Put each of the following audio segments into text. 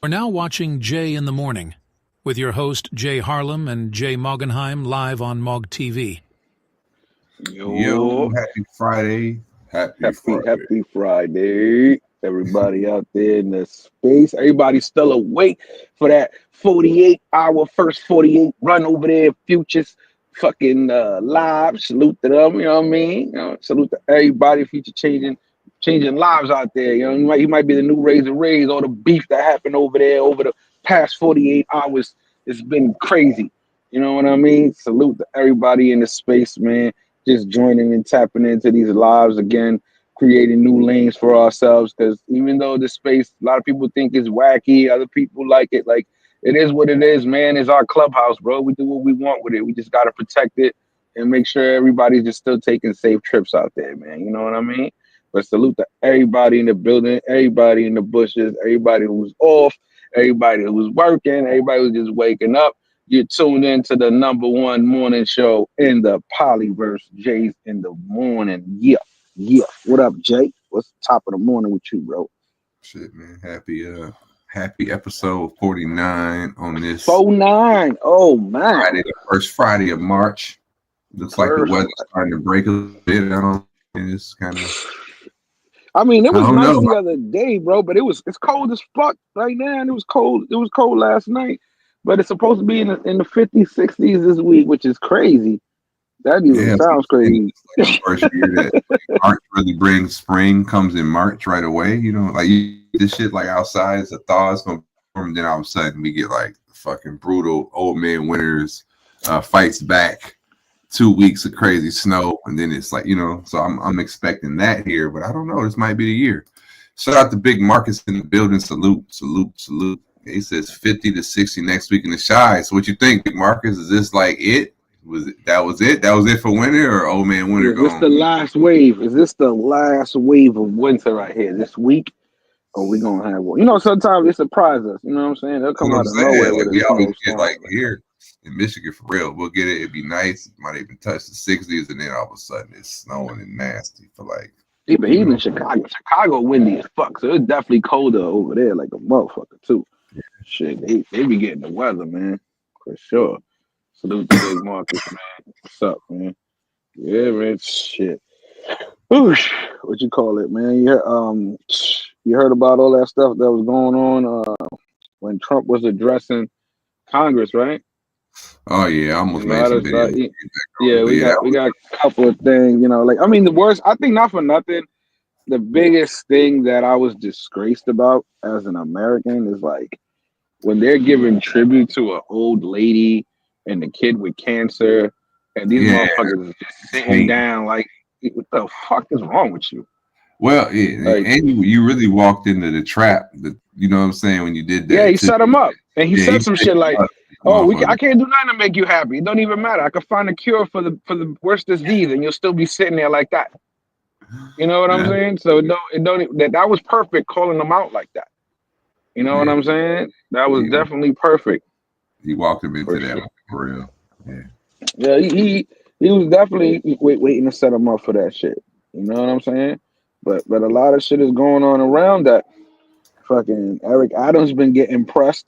We're now watching Jay in the Morning with your host Jay Harlem and Jay Moggenheim live on Mog TV. Yo, happy Friday. Happy Friday. Everybody out there in the space. Everybody still awake for that 48-hour, first 48 run over there. Futures fucking live. Salute to them, you know what I mean? Salute to everybody. Future changing lives out there. You know, he might be the new Razor Rays. All the beef that happened over there over the past 48 hours. It's been crazy. You know what I mean? Salute to everybody in the space, man. Just joining and tapping into these lives again, creating new lanes for ourselves. Because even though the space, a lot of people think is wacky, other people like it. Like, it is what it is, man. It's our clubhouse, bro. We do what we want with it. We just got to protect it and make sure everybody's just still taking safe trips out there, man. You know what I mean? But salute to everybody in the building, everybody in the bushes, everybody who's off, everybody who's working, everybody who's just waking up. You're tuned in to the #1 morning show in the Polyverse, Jay's in the Morning. Yeah. What up, Jay? What's the top of the morning with you, bro? Shit, man. Happy episode 49 on this. 49. Oh, man. Friday, the first Friday of March. Looks like the weather's starting to break a little bit. It's kind of. I mean, it was nice the other day, bro, but it's cold as fuck right now, and it was cold. It was cold last night, but it's supposed to be in the 50s, 60s this week, which is crazy. That even sounds crazy. It's like the first year that March really brings spring, comes in March right away. You know, like this shit like outside, it's a thaw, it's gonna form, then all of a sudden we get like fucking brutal old man winters, fights back. 2 weeks of crazy snow, and then it's like, you know, so I'm expecting that here, but I don't know. This might be the year. Shout out to Big Marcus in the building. Salute. He says 50 to 60 next week in the Shy. So what you think, Big Marcus? Is this like it? That was it for winter, or old man winter? Is this the last wave? Is this the last wave of winter right here this week? Or we gonna have one? You know, sometimes they surprise us. You know what I'm saying? They'll come out of nowhere. Like, we always get like here in Michigan for real. We'll get it. It'd be nice. It might even touch the 60s, and then all of a sudden it's snowing and nasty for like. Even in Chicago windy as fuck. So it's definitely colder over there, like a motherfucker too. Yeah. Shit, they be getting the weather, man, for sure. Salute to Big Marcus, man. What's up, man? Yeah, man. Shit. Oosh. What you call it, man? You heard about all that stuff that was going on when Trump was addressing Congress, right? Oh yeah, I almost made some videos. We got a couple of things, you know, like, I mean, the worst, I think, not for nothing, the biggest thing that I was disgraced about as an American is like when they're giving tribute to an old lady and the kid with cancer, and these motherfuckers are just sitting down like, what the fuck is wrong with you? Well, and you really walked into the trap. You know what I'm saying, when you did that. Yeah, he set him up, and he said some shit like, I can't do nothing to make you happy. It don't even matter. I could find a cure for the worst disease, and you'll still be sitting there like that. You know what I'm saying? So that was perfect calling them out like that. You know what I'm saying? That was definitely perfect. He walked him into that for real. Yeah, he was definitely waiting to set him up for that shit. You know what I'm saying? But a lot of shit is going on around that. Fucking Eric Adams been getting pressed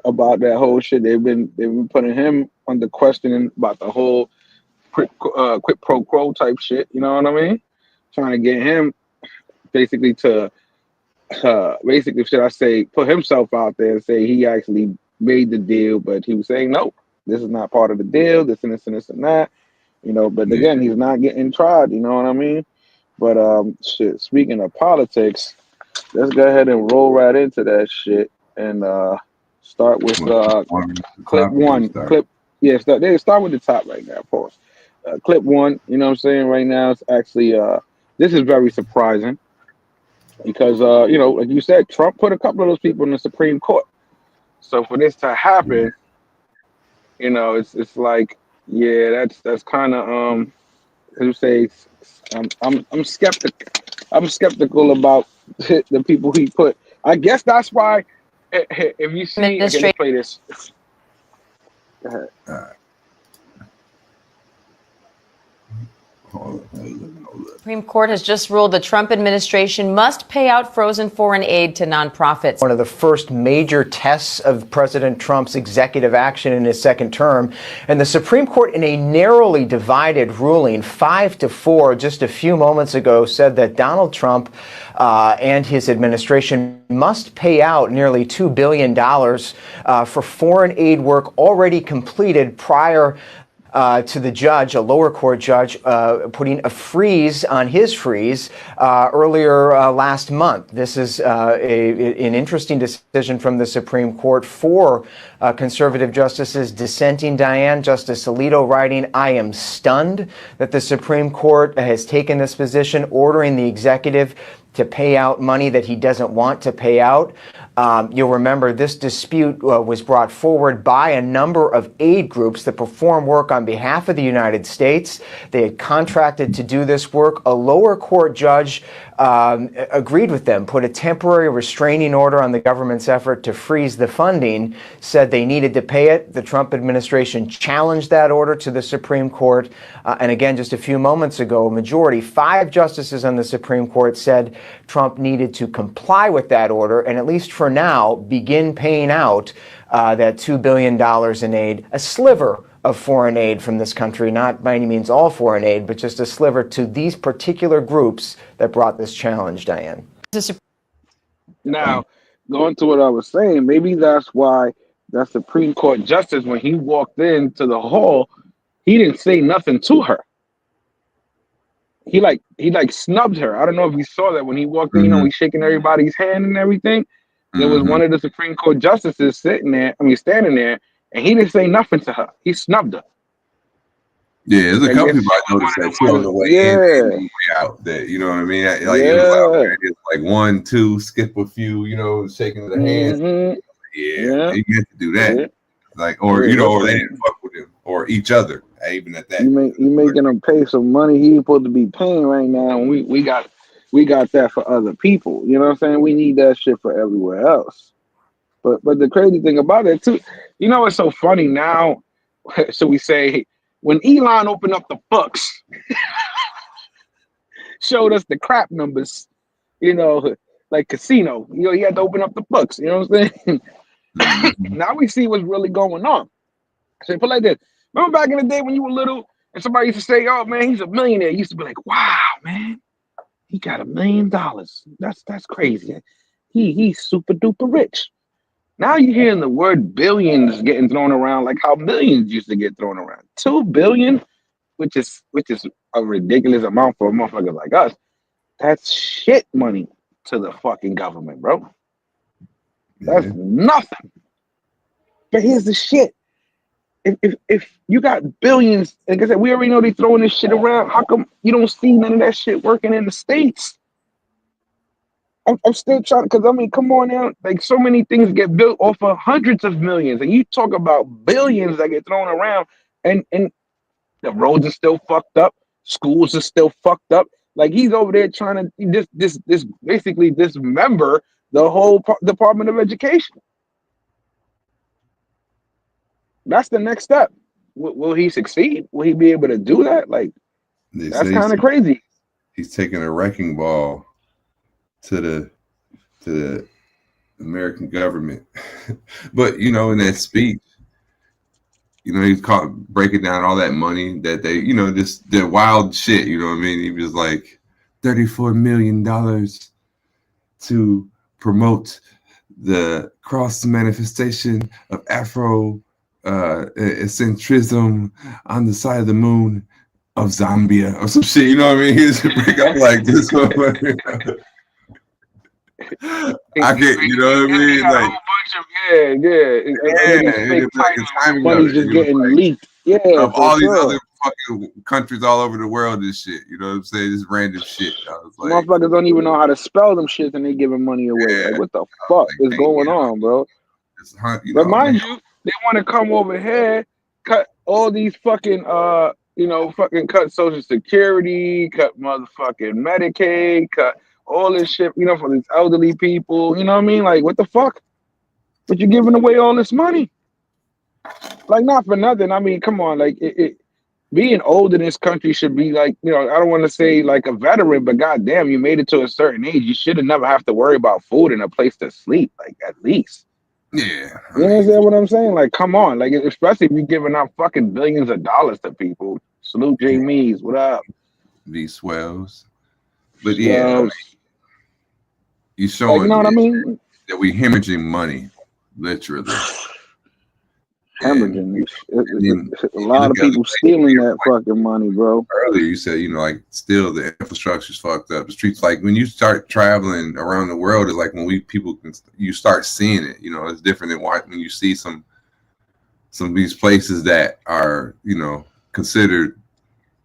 about that whole shit. They've been putting him under questioning about the whole quid pro quo type shit. You know what I mean? Trying to get him basically to should I say, put himself out there and say he actually made the deal, but he was saying no, this is not part of the deal. This and that. You know, but again, he's not getting tried. You know what I mean? But shit. Speaking of politics, let's go ahead and roll right into that shit and start with clip one. Start with the top right now. Pause. Clip one. You know what I'm saying? Right now, it's actually this is very surprising because you know, like you said, Trump put a couple of those people in the Supreme Court. So for this to happen, you know, it's like, yeah, that's kind of as you say, I'm skeptical about the people he put. I guess that's why. If you see, let's play this. Go ahead. Supreme Court has just ruled the Trump administration must pay out frozen foreign aid to nonprofits. One of the first major tests of President Trump's executive action in his second term. And the Supreme Court, in a narrowly divided ruling, 5-4, just a few moments ago, said that Donald Trump and his administration must pay out nearly $2 billion for foreign aid work already completed prior to the judge, a lower court judge, putting a freeze on his freeze earlier last month. This is an interesting decision from the Supreme Court. Four conservative justices dissenting, Diane. Justice Alito writing, "I am stunned that the Supreme Court has taken this position, ordering the executive to pay out money that he doesn't want to pay out." You'll remember this dispute was brought forward by a number of aid groups that perform work on behalf of the United States. They had contracted to do this work. A lower court judge agreed with them, put a temporary restraining order on the government's effort to freeze the funding, said they needed to pay it. The Trump administration challenged that order to the Supreme Court. And again, just a few moments ago, a majority, 5 justices on the Supreme Court, said Trump needed to comply with that order and, at least for now, begin paying out that $2 billion in aid, a sliver of foreign aid from this country, not by any means all foreign aid, but just a sliver to these particular groups that brought this challenge, Diane. Now, going to what I was saying, maybe that's why that Supreme Court justice, when he walked into the hall, he didn't say nothing to her. He snubbed her. I don't know if you saw that when he walked in, he's shaking everybody's hand and everything. There was one of the Supreme Court justices standing there, and he didn't say nothing to her. He snubbed her. Yeah, there's a couple people I noticed that too on the way in and the way out. That, you know what I mean? It was like 1, 2, skip a few, shaking their hands. You get to do that. Or they didn't fuck with him or each other. Even at that, you making him pay some money he ain't supposed to be paying right now, and we got that for other people. You know what I'm saying? We need that shit for everywhere else. But the crazy thing about it too, it's so funny now. So we say when Elon opened up the books, showed us the crap numbers, like casino. He had to open up the books. You know what I'm saying? Now we see what's really going on. So put it like this. Remember back in the day when you were little and somebody used to say, "Oh man, he's a millionaire." You used to be like, "Wow, man, he got $1 million. That's crazy. He's super duper rich." Now you're hearing the word billions getting thrown around like how millions used to get thrown around. 2 billion, which is a ridiculous amount for a motherfucker like us. That's shit money to the fucking government, bro. That's nothing. But here's the shit. If you got billions, like I said, we already know they throwing this shit around. How come you don't see none of that shit working in the States? I'm still trying, because come on now, like so many things get built off of hundreds of millions, and you talk about billions that get thrown around, and the roads are still fucked up, schools are still fucked up. Like he's over there trying to basically dismember the whole Department of Education. That's the next step. Will he succeed? Will he be able to do that? Like, that's kind of crazy. He's taking a wrecking ball to the American government. But in that speech, he's breaking down all that money that they, just the wild shit. You know what I mean? He was like $34 million to promote the cross manifestation of Afro centrism on the side of the moon of Zambia or some shit, you know what I mean? He's bring up like this. I get, you know what I mean? Like, money's just getting leaked. Yeah, of all these other fucking countries all over the world, this shit. You know what I'm saying? This random shit. I was like, motherfuckers don't even know how to spell them shit, and they giving money away. Yeah, like, what the fuck is going on, bro? But mind you, they want to come over here, cut all these fucking fucking cut Social Security, cut motherfucking Medicaid, cut all this shit, for these elderly people. You know what I mean? Like, what the fuck? But you're giving away all this money. Like, not for nothing. I mean, come on. Like, being old in this country should be like, you know, I don't want to say like a veteran, but goddamn, you made it to a certain age. You should have never have to worry about food and a place to sleep, like at least. Yeah, You understand what I'm saying? Like, come on, like especially if you're giving out fucking billions of dollars to people. Salute J Mees, what up? these swells. But yeah, I mean, you like, showing you know what I mean? that we hemorrhaging money, literally. Hemorrhaging. And A lot of people stealing that fucking money, bro. Earlier, you said, you know, like still the infrastructure's fucked up. The streets, like when you start traveling around the world, it's like when you start seeing it. You know, it's different than when you see some of these places that are, you know, considered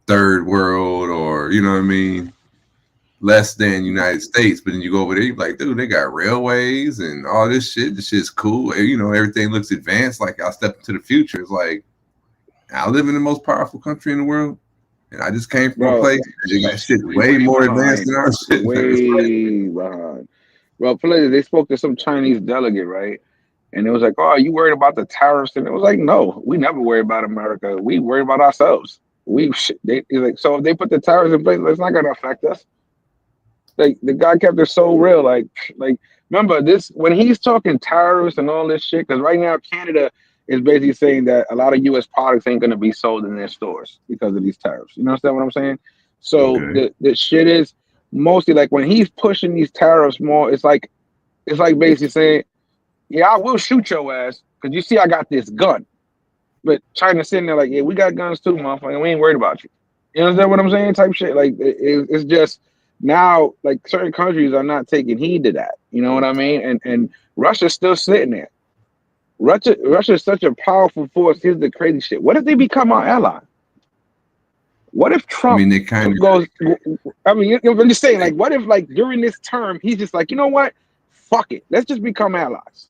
third world or, you know what I mean, less than United States. But then you go over there, you're like, dude, they got railways and all this shit. This shit's cool. You know, everything looks advanced. Like I step into the future. It's like I live in the most powerful country in the world, and I just came from a place that got shit way more advanced than our shit. Way behind. Well, they spoke to some Chinese delegate, right? And it was like, oh, are you worried about the tariffs? And it was like, no, we never worry about America. We worry about ourselves. It's like, so if they put the tariffs in place, it's not gonna affect us. Like the guy kept it so real. Like remember this when he's talking tariffs and all this shit, because right now Canada is basically saying that a lot of US products ain't gonna be sold in their stores because of these tariffs. You understand what I'm saying? So the shit is mostly like when he's pushing these tariffs more, it's like basically saying, yeah, I will shoot your ass because you see I got this gun. But China's sitting there like, yeah, we got guns too, motherfucker. We ain't worried about you. You understand what I'm saying? Type shit. Like it's just now, like certain countries are not taking heed to that. You know what I mean? And Russia's still sitting there. Russia is such a powerful force. Here's the crazy shit. What if they become our ally? What if Trump goes? I mean, I'm just saying, like, what if, like, during this term, he's just like, you know what? Fuck it. Let's just become allies.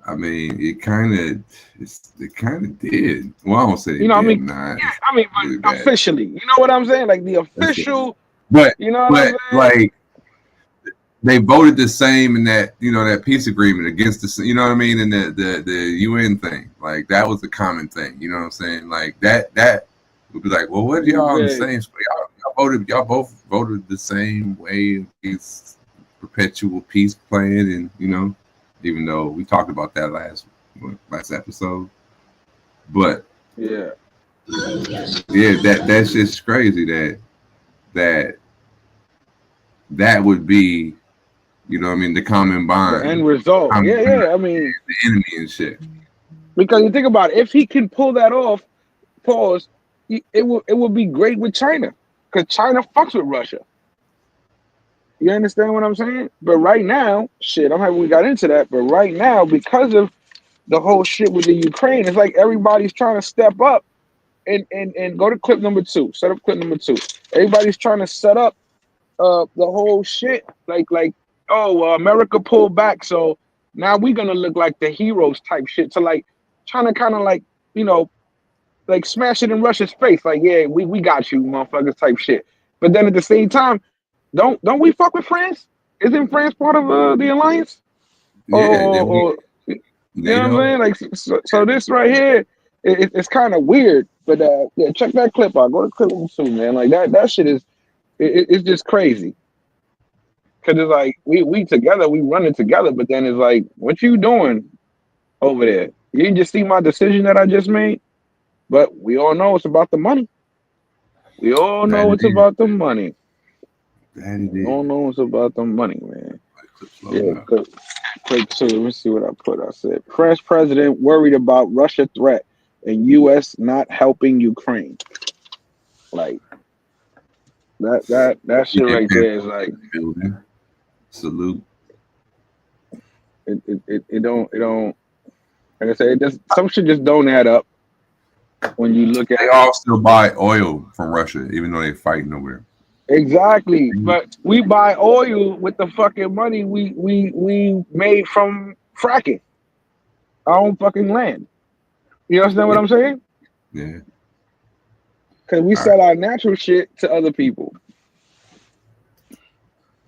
I mean, it kind of did. Well, I won't say you know, I mean, not. Yeah, I mean, really officially, you know what I'm saying? Like the official, but you know what I'm saying? Like they voted the same in that, you know, that peace agreement against the, you know what I mean, and the UN thing. Like that was the common thing. You know what I'm saying? Like that would be like, well, what are y'all on the same? Y'all both voted the same way. It's perpetual peace plan, and you know. Even though we talked about that last episode, but that's just crazy that would be, you know what I mean, the common bond, the end result. I mean, the enemy and shit. Because you think about it, if he can pull that off, pause, it will be great with China, because China fucks with Russia. You understand what I'm saying? But right now, shit, I'm happy we got into that. But right now, because of the whole shit with the Ukraine, it's like everybody's trying to step up and go to clip number 2. Set up clip number 2. Everybody's trying to set up the whole shit. Like America pulled back, so now we're gonna look like the heroes type shit. So like trying to kind of like, you know, like smash it in Russia's face. Like, yeah, we got you, motherfuckers type shit. But then at the same time, Don't we fuck with France? Isn't France part of the alliance? Yeah, you know what I'm saying? Like, so this right here, it's kind of weird. But yeah, check that clip out. Go to clip number 2, man. Like that shit is, it's just crazy. Cause it's like we together, we running together. But then it's like, what you doing over there? You didn't just see my decision that I just made. But we all know it's about the money. We all know it's about the money. Don't know it's about the money, man. Yeah, clip 2. Let me see what I put. I said French president worried about Russia threat and U.S. not helping Ukraine. Like that shit right there is like salute. It don't like I said, it just some shit just don't add up when you look at. They all still buy oil from Russia, even though they're fighting over there. Exactly, but we buy oil with the fucking money we made from fracking our own fucking land. You understand what I'm saying? Yeah. Because we sell our natural shit to other people.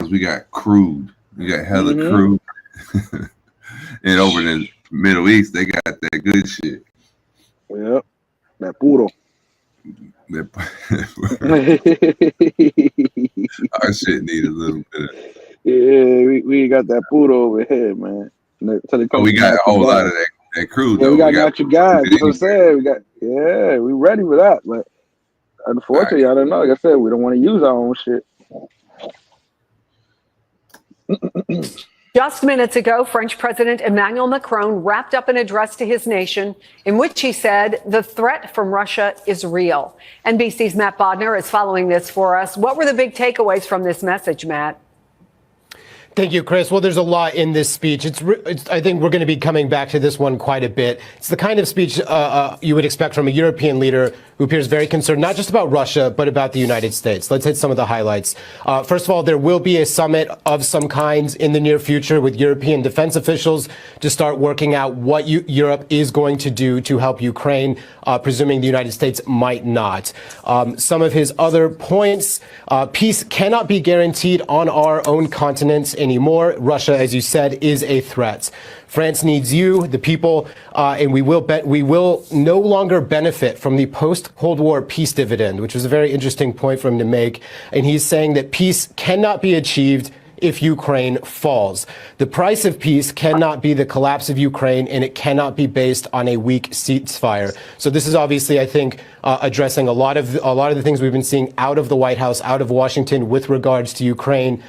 We got crude. We got hella crude. And over in the Middle East, they got that good shit. Yep, that puro. Our shit need a little bit of. Yeah, we got that food over here, man. We got a whole lot of that crew, yeah, though. we got natural gas. That's what I'm saying. We ready for that. But unfortunately, I don't know. Like I said, we don't want to use our own shit. Just minutes ago, French President Emmanuel Macron wrapped up an address to his nation in which he said the threat from Russia is real. NBC's Matt Bodner is following this for us. What were the big takeaways from this message, Matt? Thank you, Chris. Well, there's a lot in this speech. I think we're going to be coming back to this one quite a bit. It's the kind of speech you would expect from a European leader who appears very concerned, not just about Russia, but about the United States. Let's hit some of the highlights. First of all, there will be a summit of some kind in the near future with European defense officials to start working out what Europe is going to do to help Ukraine, presuming the United States might not. Some of his other points, peace cannot be guaranteed on our own continent anymore. Russia, as you said, is a threat. France needs you, the people, and we will no longer benefit from the post-Cold War peace dividend, which was a very interesting point for him to make. And he's saying that peace cannot be achieved if Ukraine falls. The price of peace cannot be the collapse of Ukraine, and it cannot be based on a weak ceasefire. So this is obviously, I think, addressing a lot of the things we've been seeing out of the White House, out of Washington with regards to Ukraine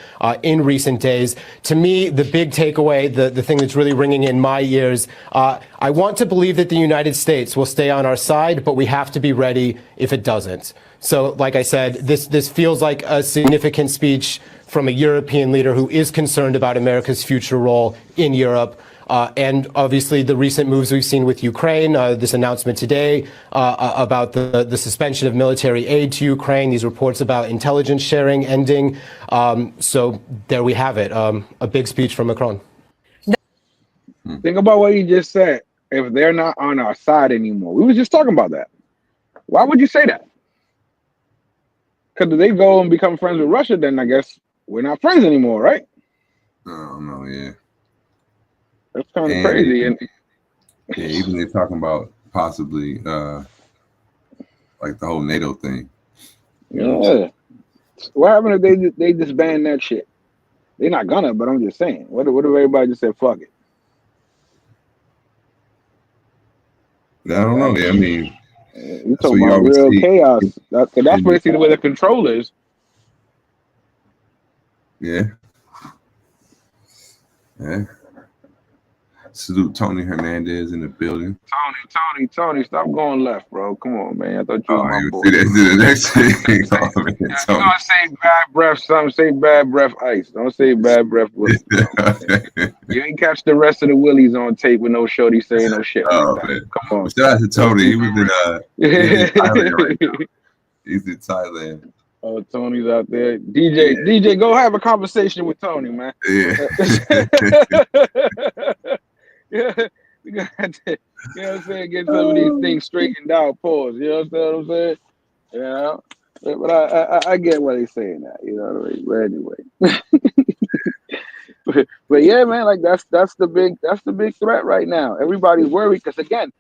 in recent days. To me, the big takeaway, the thing that's really ringing in my ears, I want to believe that the United States will stay on our side, but we have to be ready if it doesn't. So, like I said, this feels like a significant speech from a European leader who is concerned about America's future role in Europe. And obviously the recent moves we've seen with Ukraine, this announcement today about the suspension of military aid to Ukraine, these reports about intelligence sharing ending. So there we have it, a big speech from Macron. Think about what you just said. If they're not on our side anymore, we were just talking about that. Why would you say that? Because if they go and become friends with Russia, then I guess we're not friends anymore, right? I don't know, yeah. That's kind of crazy. And yeah, even they're talking about possibly like the whole NATO thing. Yeah. What happened if they disband that shit? They're not gonna, but I'm just saying. What if everybody just said fuck it? I don't know. I mean, you talking about real chaos. That's basically the way the control is. Yeah. Yeah. Salute Tony Hernandez in the building. Tony, stop going left, bro. Come on, man. I thought you were my boy. The next thing. You're gonna say bad breath, something. Say bad breath ice. Don't say bad breath Willie. You ain't catch the rest of the Willies on tape with no shorty saying no shit like that. Man. Come on. Shout out to Tony. He was in Thailand right now. He's in Thailand. Oh, Tony's out there. DJ, go have a conversation with Tony, man. Yeah. Yeah, we got to, you know what I'm saying, get some of these things straightened out, pause, you know what I'm saying? Yeah, but I get why they're saying that, you know what I mean? But anyway. but yeah, man, like that's the big threat right now. Everybody's worried because again,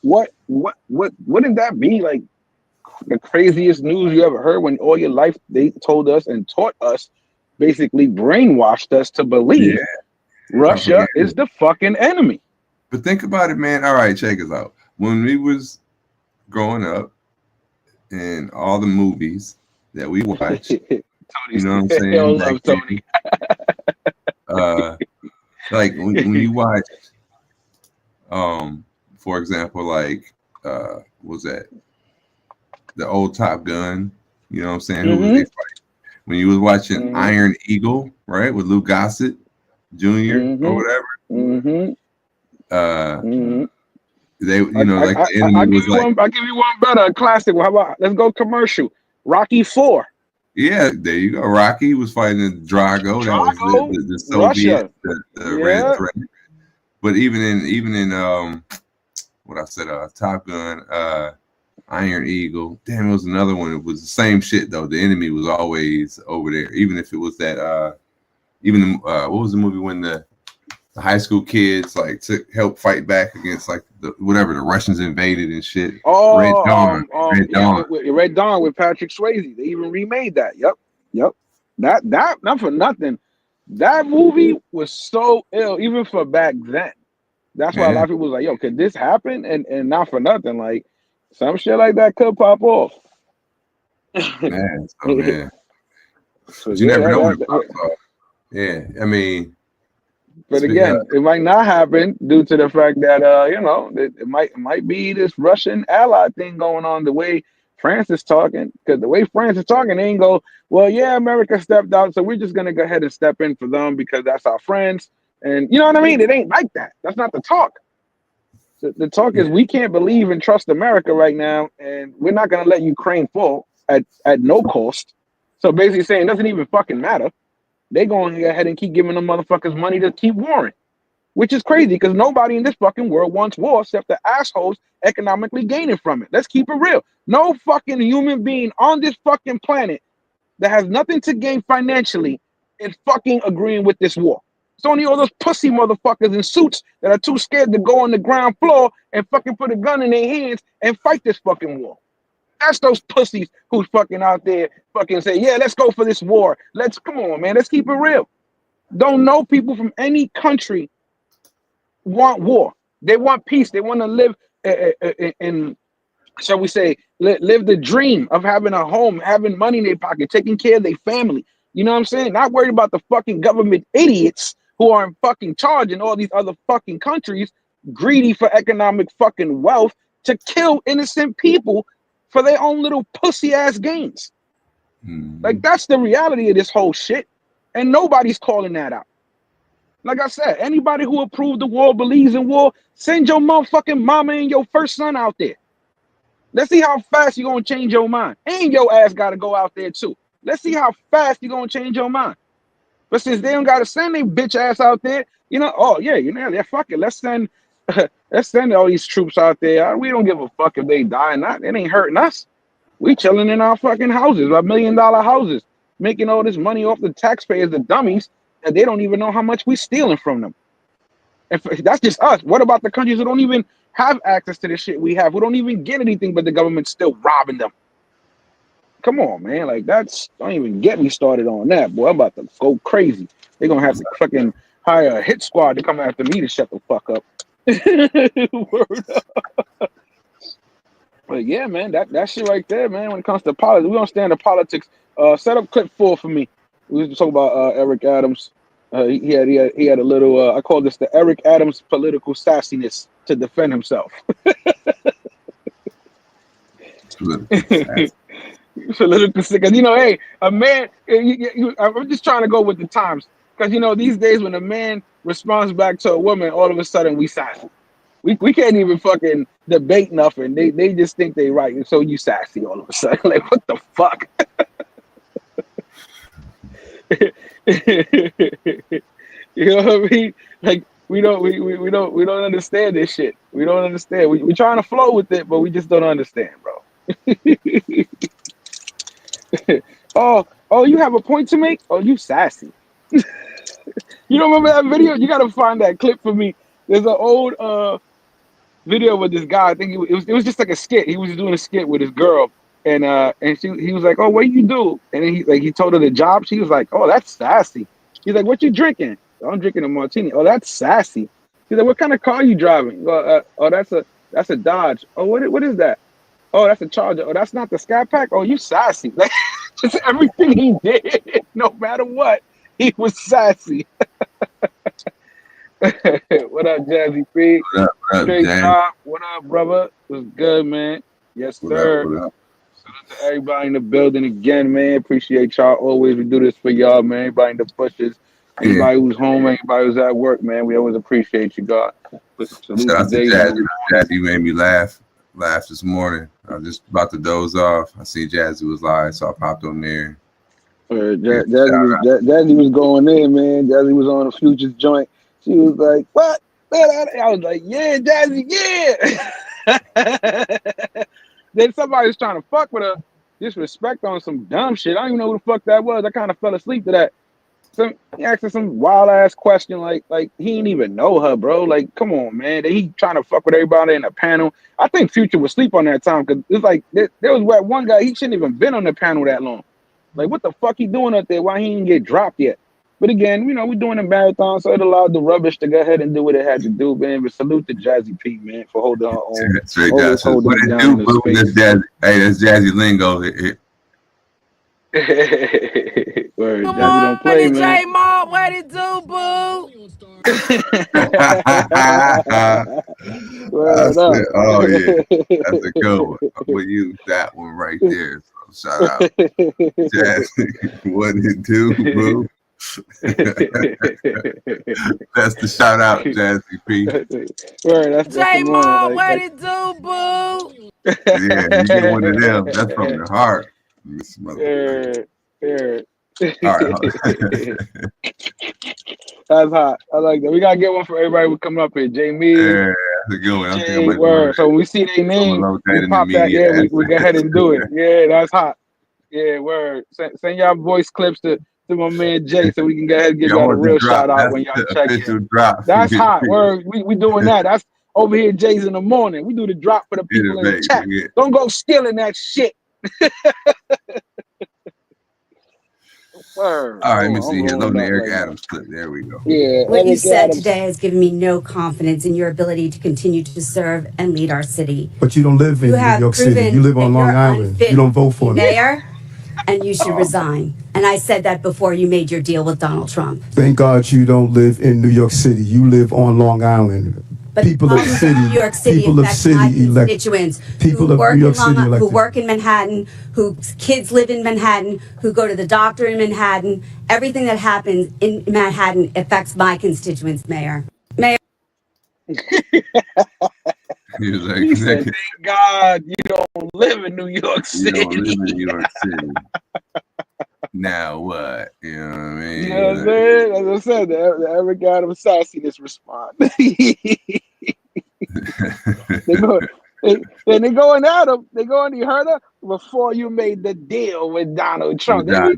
wouldn't that be like the craziest news you ever heard when all your life they told us and taught us, basically brainwashed us to believe Russia is the fucking enemy. But think about it, man. All right, check us out. When we was growing up and all the movies that we watched, you know what I'm saying? I love Tony. Like when you watch, for example, like what was that? The old Top Gun, you know what I'm saying? Mm-hmm. When you was watching Iron Eagle, right, with Lou Gossett Jr. Or whatever. They, you know, like the enemy was like. I'll give you one better, a classic. How about let's go commercial? Rocky 4. Yeah, there you go. Rocky was fighting Drago. That was the Soviet, the Red Threat. But even in what I said, Top Gun, Iron Eagle. Damn, it was another one. It was the same shit though. The enemy was always over there, even if it was that. What was the movie when the the high school kids like to help fight back against like the Russians invaded and shit. Oh, Red Dawn. Red Dawn. Red Dawn with Patrick Swayze. They even remade that. Yep. That not for nothing. That movie was so ill, even for back then. That's why a lot of people was like, "Yo, could this happen?" And not for nothing, like some shit like that could pop off. Man, man. So, you never know when it pops off. Yeah, I mean, but again, it might not happen due to the fact that it might be this Russian ally thing going on. The way France is talking, because the way France is talking, they ain't go, well, yeah, America stepped out, so we're just gonna go ahead and step in for them because that's our friends. And you know what I mean? It ain't like that. That's not the talk. The talk is we can't believe and trust America right now, and we're not gonna let Ukraine fall at no cost. So basically saying it doesn't even fucking matter. They going to go ahead and keep giving them motherfuckers money to keep warring, which is crazy because nobody in this fucking world wants war except the assholes economically gaining from it. Let's keep it real. No fucking human being on this fucking planet that has nothing to gain financially is fucking agreeing with this war. It's only all those pussy motherfuckers in suits that are too scared to go on the ground floor and fucking put a gun in their hands and fight this fucking war. That's those pussies who's fucking out there fucking say, yeah, let's go for this war. Come on, man. Let's keep it real. Don't know people from any country want war. They want peace. They want to live in, shall we say, live the dream of having a home, having money in their pocket, taking care of their family. You know what I'm saying? Not worried about the fucking government idiots who are in fucking charge in all these other fucking countries, greedy for economic fucking wealth to kill innocent people for their own little pussy ass gains. Like that's the reality of this whole shit. And nobody's calling that out. Like I said, anybody who approved the war, believes in war, send your motherfucking mama and your first son out there. Let's see how fast you're gonna change your mind. And your ass gotta go out there too. Let's see how fast you're gonna change your mind. But since they don't gotta send their bitch ass out there, fuck it. Let's send all these troops out there. We don't give a fuck if they die or not. It ain't hurting us. We chilling in our fucking houses, our $1 million houses, making all this money off the taxpayers, the dummies, and they don't even know how much we stealing from them. And that's just us. What about the countries who don't even have access to the shit we have? Who don't even get anything, but the government's still robbing them? Come on, man. Like don't even get me started on that, boy. I'm about to go crazy. They're gonna have to fucking hire a hit squad to come after me to shut the fuck up. Word up. But yeah, man, that shit right there, man. When it comes to politics, we don't stand in politics. Set up clip 4 for me. We was talking about Eric Adams. He had a little. I call this the Eric Adams political sassiness to defend himself. Political sick, because hey, a man. I'm just trying to go with the times, because these days when a man responds back to a woman, all of a sudden we sassy. We can't even fucking debate nothing. They just think they right, and so you sassy all of a sudden. Like what the fuck? You know what I mean? Like we don't understand this shit. We don't understand. We're trying to flow with it, but we just don't understand, bro. Oh, you have a point to make? Oh, you sassy. You don't remember that video? You gotta find that clip for me. There's an old video with this guy. I think it was just like a skit. He was doing a skit with his girl, and he was like, "Oh, what do you do?" And then he told her the job. She was like, "Oh, that's sassy." He's like, "What you drinking?" "Oh, I'm drinking a martini." "Oh, that's sassy." He's like, "What kind of car you driving?" "Oh, that's a Dodge." "Oh, what is that?" "Oh, that's a Charger." "Oh, that's not the Sky Pack." "Oh, you sassy." Like just everything he did, no matter what, he was sassy. What up, Jazzy P? What up, Straight Jazz? top. What up, brother? What's good, man? Yes, sir. What up? Salute to everybody in the building again, man. Appreciate y'all always. We do this for y'all, man. Everybody in the pushes. Anybody who's home, anybody who's at work, man. We always appreciate you, God. Shout out to Jazzy. Jazzy made me laugh this morning. I was just about to doze off. I see Jazzy was live, so I popped on there. Jazzy was going in, man. Jazzy was on a Futures joint. She was like, "What?" I was like, "Yeah, Jazzy, yeah." Then somebody was trying to fuck with her, disrespect on some dumb shit. I don't even know who the fuck that was. I kind of fell asleep to that. her some wild ass question like he ain't even know her, bro. Like, come on, man. He trying to fuck with everybody in the panel. I think Future was asleep on that time because it's like there was one guy, he shouldn't even been on the panel that long. Like, what the fuck he doing up there? Why he didn't get dropped yet? But again, we're doing a marathon, so it allowed the rubbish to go ahead and do what it had to do, man. But salute to Jazzy P, man, for holding her own. That's right, what it do, boo? That's Jazzy lingo. Word, Come Jazzy on, don't play, man. J Mob, what it do, boo? That's it. Oh yeah, that's a good one. We'll use that one right there. So shout out, Jazzy. What it do, boo? That's the shout out, Jazzy P. That's J Mob, what it do, boo? Yeah, you get one of them. That's from the heart. This motherfucker. All right. That's hot. I like that. We gotta get one for everybody who coming up here. Jamie. Yeah, that's a good one. So when we see their name, we pop that. Yeah, we go ahead and do it. Yeah, that's hot. Yeah, word. Send y'all voice clips to my man Jay so we can go ahead and give y'all a real shout out when y'all check in. That's hot. Word. We doing that. That's over here, Jay's in the morning. We do the drop for the people in the chat. Don't go stealing that shit. All right, let me see here. Loading the Eric Adams clip. There we go. Yeah. What you said today has given me no confidence in your ability to continue to serve and lead our city. But you don't live in New York City. You live on Long Island. You don't vote for me. Mayor, and you should resign. And I said that before you made your deal with Donald Trump. Thank God you don't live in New York City. You live on Long Island. But people of city, New York City, people of city elect constituents people who of work New York City elected. Who work in Manhattan, whose kids live in Manhattan, who go to the doctor in Manhattan. Everything that happens in Manhattan affects my constituents, Mayor. He was like, he said, thank God you don't live in New York City. You don't live in New York City. Now what? You know what I mean? You know what I'm saying? As I said, the Eric Adams sassiness response. They going at him. They going, you heard her? Before you made the deal with Donald Trump. They be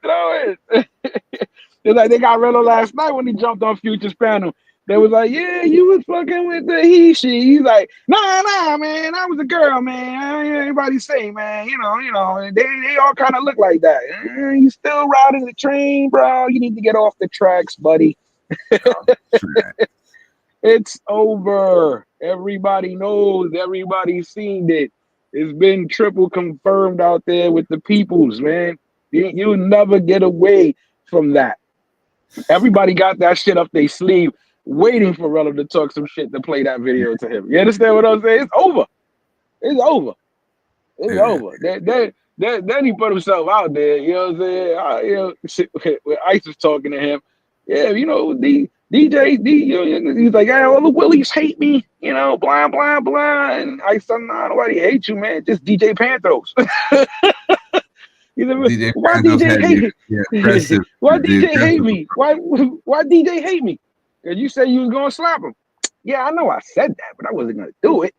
throwing. It's like they got Rello last night when he jumped on Future's panel. They was like, yeah, you was fucking with the he, she. He's like, nah, man, I was a girl, man. Everybody say, man, you know, they all kind of look like that. You still riding the train, bro. You need to get off the tracks, buddy. It's over. Everybody knows. Everybody's seen it. It's been triple confirmed out there with the peoples, man. You never get away from that. Everybody got that shit up their sleeve, waiting for Rello to talk some shit to play that video to him. You understand what I'm saying? It's over. It's over. It's over. Then he put himself out there. You know what I'm saying? When Ice was talking to him, yeah, you know, the DJ, he's like, yeah, all the Willies hate me, you know, blah, blah, blah. And Ice said, nah, nobody hates you, man. Just DJ Panthros. DJ why DJ hate me? Yeah, why DJ hate me? Why DJ hate me? Because you said you was gonna slap him. Yeah, I know I said that, but I wasn't gonna do it.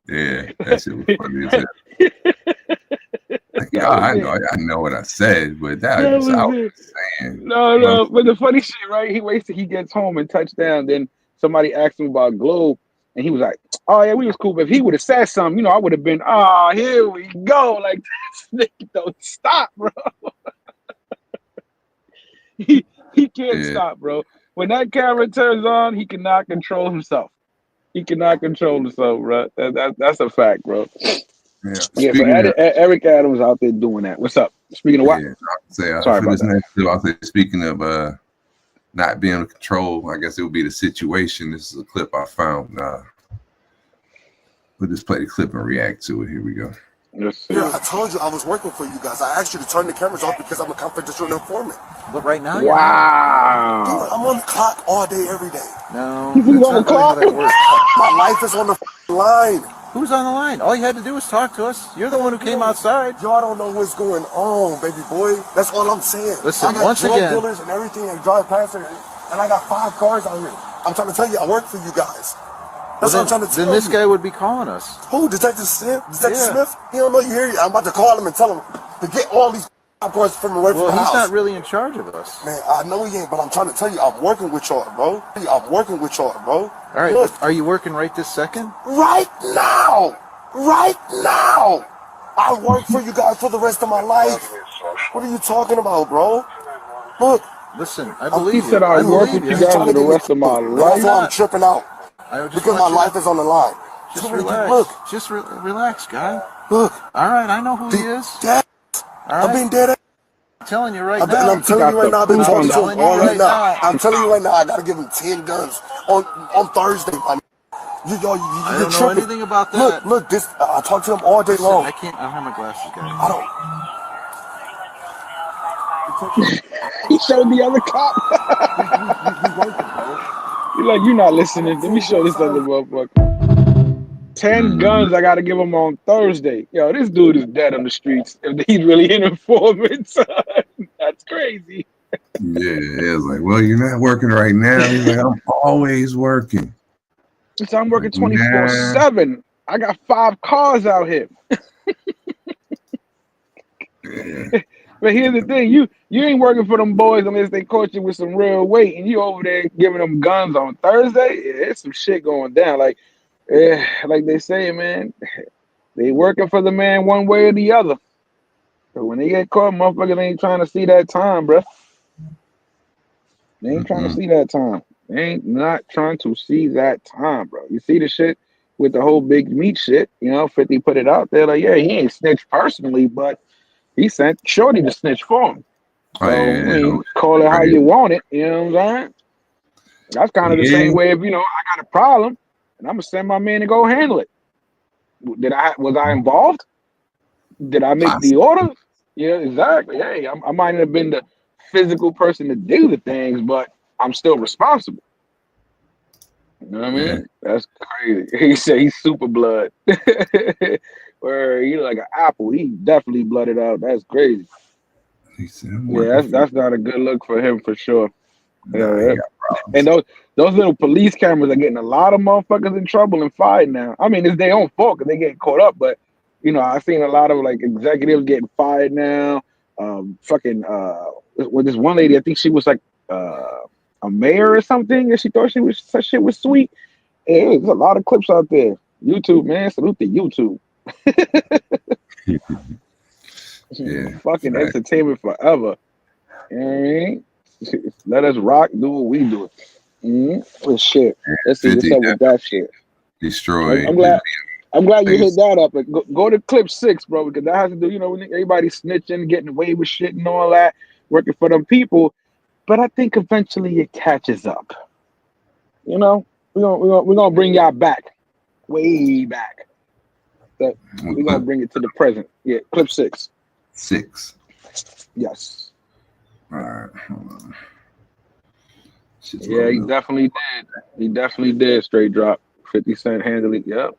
Yeah, that shit was funny as hell. Like, yeah, I know what I said, but that was I was saying. No, but the funny shit, right? He waits till he gets home and touchdown. Then somebody asked him about Globe, and he was like, "Oh yeah, we was cool." But if he would have said something, you know, I would have been, "Oh, here we go!" Like, this nigga don't stop, bro. he can't stop, bro. When that camera turns on, he cannot control himself. He cannot control himself, bro. That's a fact, bro. Yeah, but Eric Adams out there doing that. What's up? Speaking of what? Yeah, sorry about that. I'll say, speaking of not being in control, I guess it would be the situation. This is a clip I found. We'll just play the clip and react to it. Here we go. Yeah, I told you I was working for you guys. I asked you to turn the cameras off because I'm a confidential informant. But right now, wow. Dude, I'm on the clock all day, every day. No, you on the clock? My life is on the line. Who's on the line? All you had to do was talk to us. You're the one who came outside. Y'all don't know what's going on, baby boy. That's all I'm saying. Listen, I got once drug again, dealers and everything and drive past it, and I got 5 cars out here. I'm trying to tell you, I work for you guys. That's what I'm trying to tell you. Then this guy would be calling us. Who? Detective Smith? Detective Smith? He don't know you here. I'm about to call him and tell him to get all these popcorns from away from the house. Well, he's not really in charge of us. Man, I know he ain't, but I'm trying to tell you, I'm working with y'all, bro. I'm working with y'all, bro. All right, Look, are you working right this second? right now! Right now! I work for you guys for the rest of my life. What are you talking about, bro? Look. Listen, I believe you. He said I work with you guys for the rest of my life. That's why I'm tripping out. Because my life is on the line. Just relax. Look. Just relax, guy. Look. All right, I know who he is. Dad, I'm being dead. I'm telling you right And now. I'm telling you right now, I've been talking to him all right now. I'm telling you right now, I gotta give him 10 guns on Thursday. You I don't know tripping. anything about that. Look, this I talk to him all day long. I don't have my glasses, guys. I don't. He showed the other cop. You're like, you're not listening. Let me show this other motherfucker. 10 guns I gotta give him on Thursday. Yo, this dude is dead on the streets. If he's really an informant, son. That's crazy. Yeah, it was like, well, you're not working right now. He's like, I'm always working. So I'm working 24/7. I got 5 cars out here. But here's the thing, you ain't working for them boys unless they caught you with some real weight, and you over there giving them guns on Thursday. Yeah, it's some shit going down. Like they say, man, they working for the man one way or the other. But when they get caught, motherfuckers ain't trying to see that time, bro. They ain't trying to see that time. They ain't not trying to see that time, bro. You see the shit with the whole big meat shit. 50 put it out there like, yeah, he ain't snitched personally, but he sent Shorty to snitch for him. So, call it how you want it. You know what I'm saying? That's kind of the same way if, I got a problem and I'm going to send my man to go handle it. Was I involved? Did I make the order? Yeah, exactly. Hey, I might not have been the physical person to do the things, but I'm still responsible. You know what I mean? Yeah. That's crazy. He said he's super blood. Where he's like an apple. He definitely blooded out. That's crazy. He said, that's not a good look for him for sure. And those little police cameras are getting a lot of motherfuckers in trouble and fired now. I mean, it's their own fault because they get caught up, but I've seen a lot of like executives getting fired now. With this one lady, I think she was like a mayor or something, and she thought her shit was sweet. And there's a lot of clips out there. YouTube, man, salute to YouTube. Yeah, fucking entertainment forever. You know what I mean? Let us rock, do what we do. Mm-hmm. Shit. Let's see what's up with that shit. Destroyed. I'm glad you hit that up. Go to clip 6, bro, because that has to do, when everybody snitching, getting away with shit and all that, working for them people. But I think eventually it catches up. We're gonna bring y'all back, way back. But we're gonna bring it to the present. Yeah, clip 6. 6. Yes. All right. Hold on. Yeah, he definitely did. He definitely did. Straight drop. 50 Cent handily. Yep.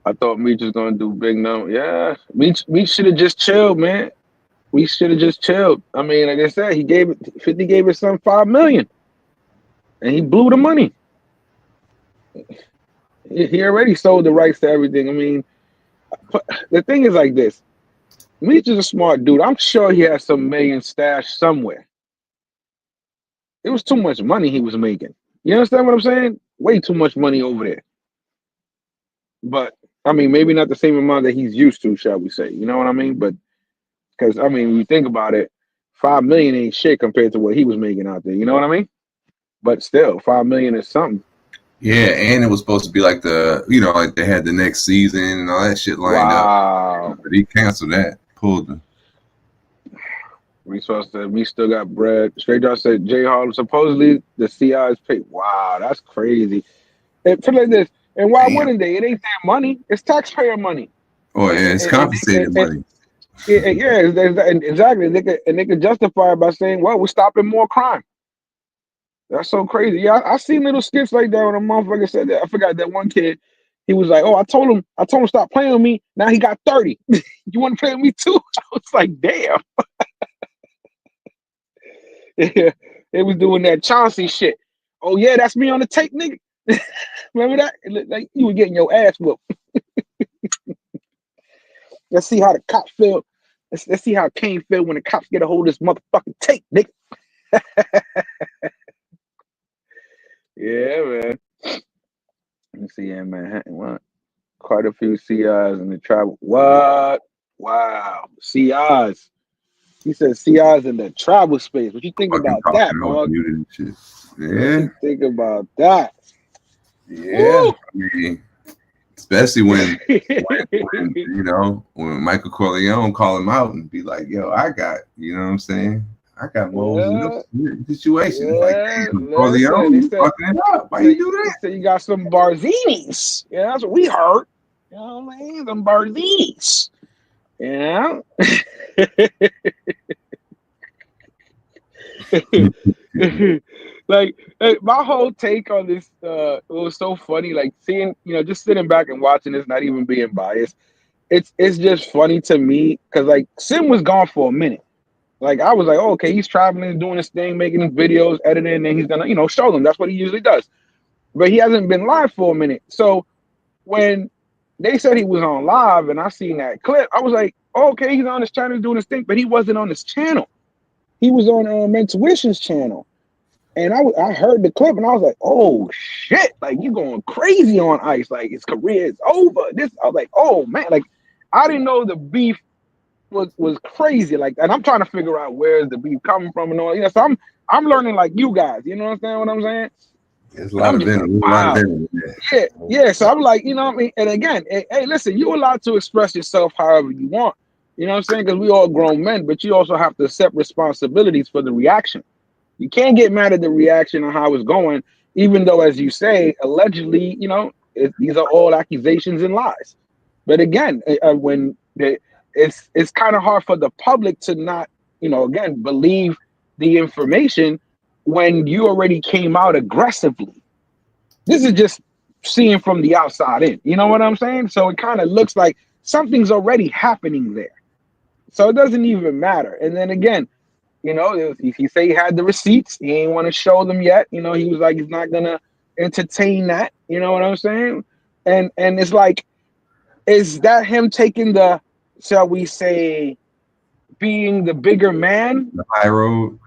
I thought Meech was gonna do big number. Yeah, Meech should have just chilled, man. We should have just chilled. I mean, like I said, 50 gave his son $5 million, and he blew the money. He already sold the rights to everything. I mean, the thing is like this. Meech is a smart dude. I'm sure he has some million stashed somewhere. It was too much money he was making. You understand what I'm saying? Way too much money over there. But, I mean, maybe not the same amount that he's used to, shall we say. You know what I mean? But, because, I mean, when you think about it, $5 million ain't shit compared to what he was making out there. You know what I mean? But still, $5 million is something. Yeah, and it was supposed to be like like they had the next season and all that shit lined up. But he canceled that. Pulled them. We still got bread. Straight Drop said Jay Harlem supposedly the CI's paid. Wow, that's crazy. And put it like this, and why wouldn't they? It ain't their money. It's taxpayer money. Oh yeah, it's compensated money. Yeah, exactly. And they could justify it by saying, "Well, we're stopping more crime." That's so crazy. Yeah, I seen little skits like that when a motherfucker said that. I forgot that one kid. He was like, "Oh, I told him stop playing with me. Now he got 30. You want to play with me too?" I was like, "Damn." Yeah, they was doing that Chauncey shit. Oh yeah, that's me on the tape, nigga. Remember that? It looked like you were getting your ass whooped. Let's see how the cops feel. Let's see how Kane feel when the cops get a hold of this motherfucking tape, nigga. Yeah, man. Let me see in Manhattan. What? Quite a few CIs in the travel. What? Wow. CIs. He said CIs in the travel space. What you think about that, dog? Shit. What Yeah, you think about that? yeah. Woo! I mean, especially when you know, when Michael Corleone call him out and be like, "Yo, I got," you know what I'm saying? I got moles in this situation. It's like, damn, Corleone, you fucking it up. Why you do He that? said you got some Barzinis. Yeah, that's what we heard. You know what I mean? Some Barzinis. Yeah. Like my whole take on this, it was so funny. Like seeing, just sitting back and watching this, not even being biased. It's just funny to me because like Sim was gone for a minute. Like I was like, oh, okay, he's traveling, doing his thing, making his videos, editing, and he's gonna, show them. That's what he usually does. But he hasn't been live for a minute. So when they said he was on live and I seen that clip, I was like, oh, okay, he's on his channel doing his thing, but he wasn't on his channel. He was on Mentuition's channel. And I heard the clip and I was like, oh shit, like you going crazy on Ice. Like his career is over. I was like, oh man, like I didn't know the beef was crazy. Like, and I'm trying to figure out where's the beef coming from and all. So I'm learning like you guys. You know what I'm saying? There's a lot of venom. Wow. Yeah. So I'm like, you know what I mean? And again, hey, listen, you're allowed to express yourself however you want. You know what I'm saying? Because we all grown men, but you also have to accept responsibilities for the reaction. You can't get mad at the reaction on how it's going, even though, as you say, allegedly, these are all accusations and lies. But again, it's kind of hard for the public to not, again, believe the information when you already came out aggressively. This is just seeing from the outside in. You know what I'm saying? So it kind of looks like something's already happening there. So it doesn't even matter. And then again, if he say he had the receipts, he ain't want to show them yet. He was like, he's not gonna entertain that. You know what I'm saying? And it's like, is that him taking the, shall we say, being the bigger man? The high road.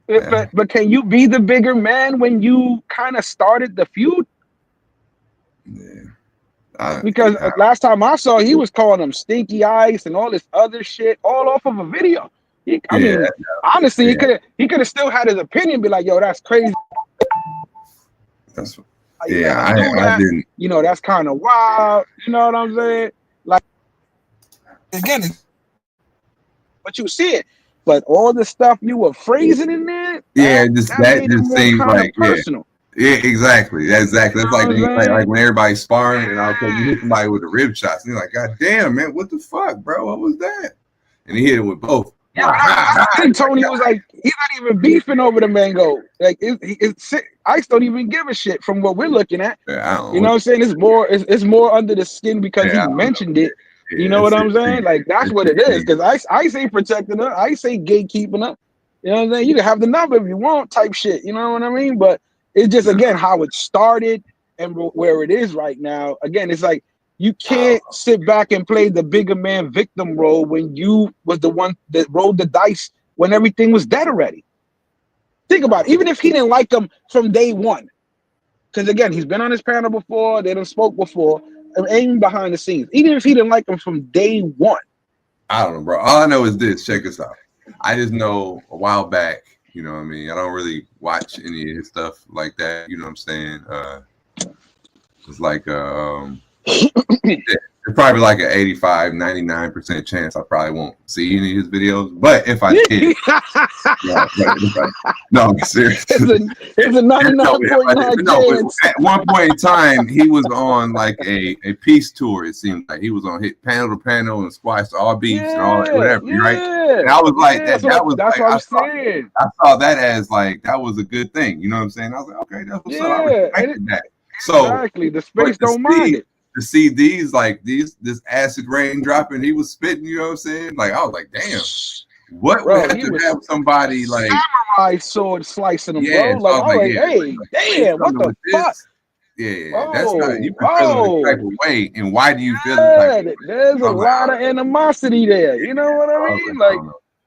Yeah. But can you be the bigger man when you kind of started the feud? Yeah. Because last time I saw, he was calling him Stinky Ice and all this other shit, all off of a video. I mean, honestly, he could have still had his opinion, be like, "Yo, that's crazy." That's I didn't. That's kind of wild. You know what I'm saying? Like again, but you see it. But all the stuff you were phrasing in there, that just seems like personal. Yeah, exactly. Exactly. That's like when everybody's sparring and all of a sudden you hit somebody with the rib shots, and you're like, God damn, man, what the fuck, bro? What was that? And he hit it with both. Yeah, I think Tony was like, he's not even beefing over the mango. Like Ice don't even give a shit from what we're looking at. Yeah, you know what I'm saying? It's more under the skin because he mentioned it. Yeah, you know what I'm saying? Like that's what it is. Because Ice ain't protecting her. Ice ain't gatekeeping her. You know what I'm saying? You can have the number if you want, type shit. You know what I mean? But it's just again how it started and where it is right now. Again, it's like you can't sit back and play the bigger man victim role when you was the one that rolled the dice when everything was dead already. Think about it. Even if he didn't like him from day one, because again, he's been on his panel before, they done spoke before, and even behind the scenes. Even if he didn't like him from day one. I don't know, bro. All I know is this. Check this out. I just know a while back, you know what I mean? I don't really watch any of his stuff like that. You know what I'm saying? It's like it's probably like an 85, 99% chance I probably won't see any of his videos. But if I did, no, I'm serious. It's a 99.9 chance. At one point in time, he was on like a peace tour. It seemed like he was on hit panel to panel and squash to all beefs and all that, whatever, right? And I was like, that's what I'm saying. I saw that as like that was a good thing. You know what I'm saying? I was like, okay, that's what's up. I respected that. So exactly, the space don't mind it. To see these this acid rain dropping, he was spitting, you know what I'm saying? Like I was like, damn, what would have to have somebody like samurai sword slicing him, bro? Like, hey, damn, what the fuck? Yeah, that's not, you been feeling the type of way, and why do you feel the type of way? There's a lot of animosity there. You know what I mean? Like,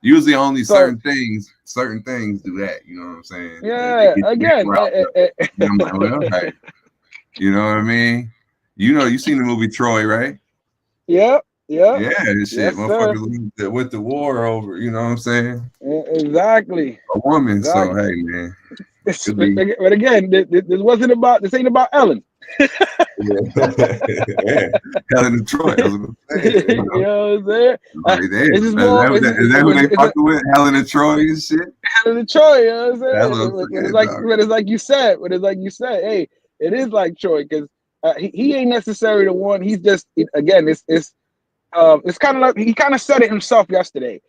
usually only certain things do that. You know what I'm saying? Yeah. Again, I'm like, well, right. You know what I mean? You know, you seen the movie Troy, right? Yep. Yeah, this shit, motherfucker with the war over. You know what I'm saying? Exactly. A woman. Exactly. So hey, man. But again, this ain't about Ellen. Yeah. Ellen and Troy. You know what I'm saying? Is that who they fucking with? Helen and Troy and shit? Helen and Troy, you know what I'm saying? But it's like you said, hey, it is like Troy, because he ain't necessarily the one. He's just, again, it's kind of like, he kind of said it himself yesterday.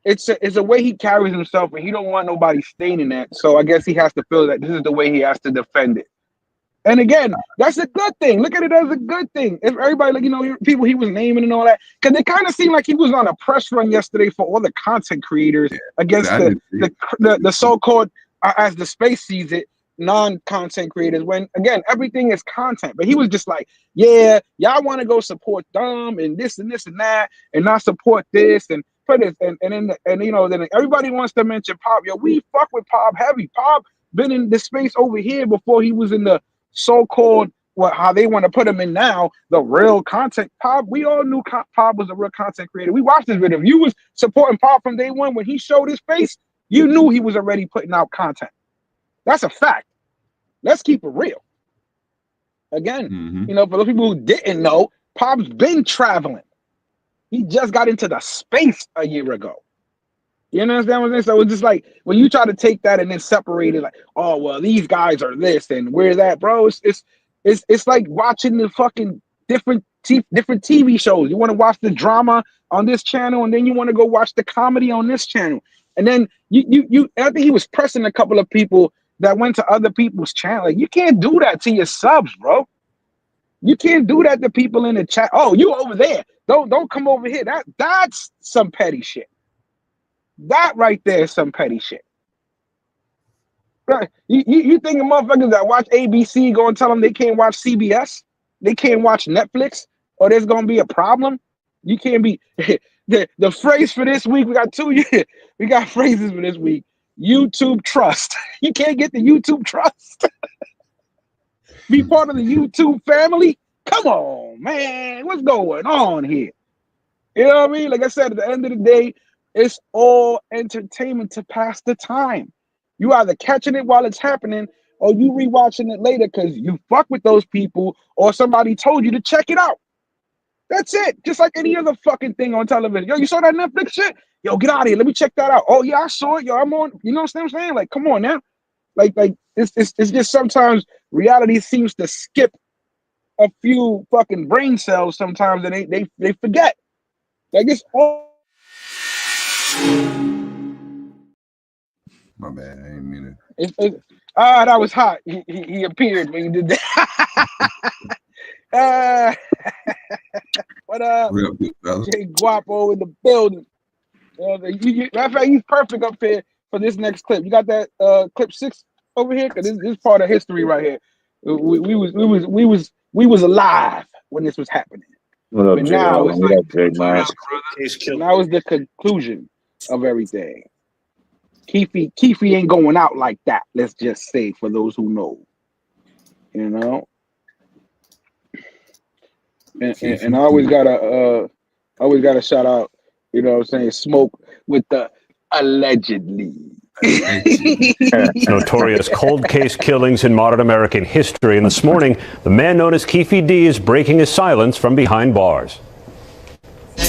It's a way he carries himself, and he don't want nobody staining that. So I guess he has to feel that this is the way he has to defend it. And again, that's a good thing. Look at it as a good thing. If everybody, like, you know, people he was naming and all that, because it kind of seemed like he was on a press run yesterday for all the content creators against the so-called, as the space sees it, non-content creators. When again, everything is content. But he was just like, yeah, y'all want to go support them and this and this and that, and not support this and put this and you know, then everybody wants to mention Pop. Yo, we fuck with Pop heavy. Pop been in the space over here before he was in the so-called, how they want to put him in now, the real content. Pop, we all knew Pop was a real content creator. We watched this video. If you was supporting Pop from day one, when he showed his face, you knew he was already putting out content. That's a fact. Let's keep it real. Again, you know, for those people who didn't know, Pop's been traveling. He just got into the space a year ago. You understand what I'm saying? So it's just like, when you try to take that and then separate it, like, oh, well, these guys are this and we're that, bro. It's like watching the fucking different TV shows. You want to watch the drama on this channel, and then you want to go watch the comedy on this channel. And then you I think he was pressing a couple of people that went to other people's channel. Like, you can't do that to your subs, bro. You can't do that to people in the chat. Oh, you over there. Don't come over here. That's some petty shit. That right there is some petty shit. Right. You think of motherfuckers that watch ABC go and tell them they can't watch CBS, they can't watch Netflix, or there's gonna be a problem? You can't be the phrase for this week. We got phrases for this week. YouTube trust. You can't get the YouTube trust. Be part of the YouTube family. Come on, man. What's going on here? You know what I mean? Like I said, at the end of the day, it's all entertainment to pass the time. You either catching it while it's happening, or you rewatching it later because you fuck with those people, or somebody told you to check it out. That's it. Just like any other fucking thing on television. Yo, you saw that Netflix shit? Yo, get out of here. Let me check that out. Oh yeah, I saw it. Yo, I'm on. You know what I'm saying? Like, come on now. Like it's just sometimes reality seems to skip a few fucking brain cells sometimes, and they forget. Like, it's all. My bad. I didn't mean it. That was hot. He appeared when you did that. What up? Jay Guapo in the building. Matter of fact, he's perfect up here for this next clip. You got that clip 6 over here? Because this is part of history right here. We was alive when this was happening. What up, but Jay? now What up, Jay? Now is the conclusion of everything. Keefe ain't going out like that. Let's just say, for those who know, you know. And I always gotta shout out, you know what I'm saying, Smoke with the allegedly. Notorious cold case killings in modern American history. And this morning, the man known as Keefe D is breaking his silence from behind bars.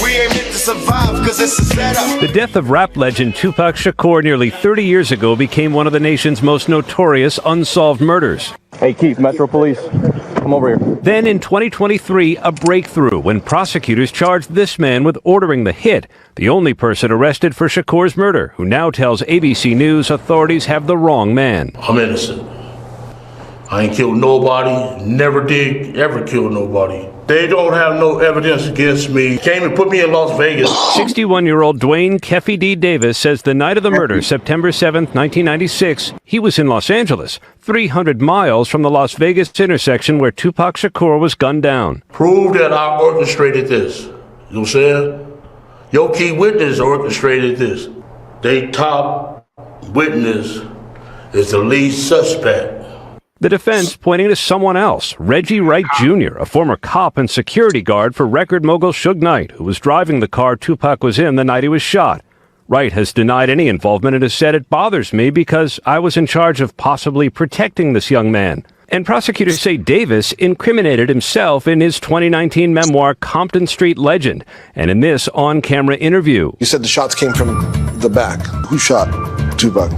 We ain't meant to survive because it's a setup. The death of rap legend Tupac Shakur nearly 30 years ago became one of the nation's most notorious unsolved murders. Hey, Keith, Metro Police, come over here. Then in 2023, a breakthrough when prosecutors charged this man with ordering the hit, the only person arrested for Shakur's murder, who now tells ABC News authorities have the wrong man. I'm innocent. I ain't killed nobody, never did ever kill nobody. They don't have no evidence against me. Came and put me in Las Vegas. 61-year-old Dwayne Keefe D. Davis says the night of the murder, September 7th, 1996, he was in Los Angeles. 300 miles from the Las Vegas intersection where Tupac Shakur was gunned down. Prove that I orchestrated this. You know what I'm saying? Your key witness orchestrated this. They top witness is the lead suspect. The defense pointing to someone else, Reggie Wright Jr., a former cop and security guard for record mogul Suge Knight, who was driving the car Tupac was in the night he was shot. Wright has denied any involvement and has said, "It bothers me because I was in charge of possibly protecting this young man." And prosecutors say Davis incriminated himself in his 2019 memoir, Compton Street Legend, and in this on-camera interview. You said the shots came from the back. Who shot Tupac?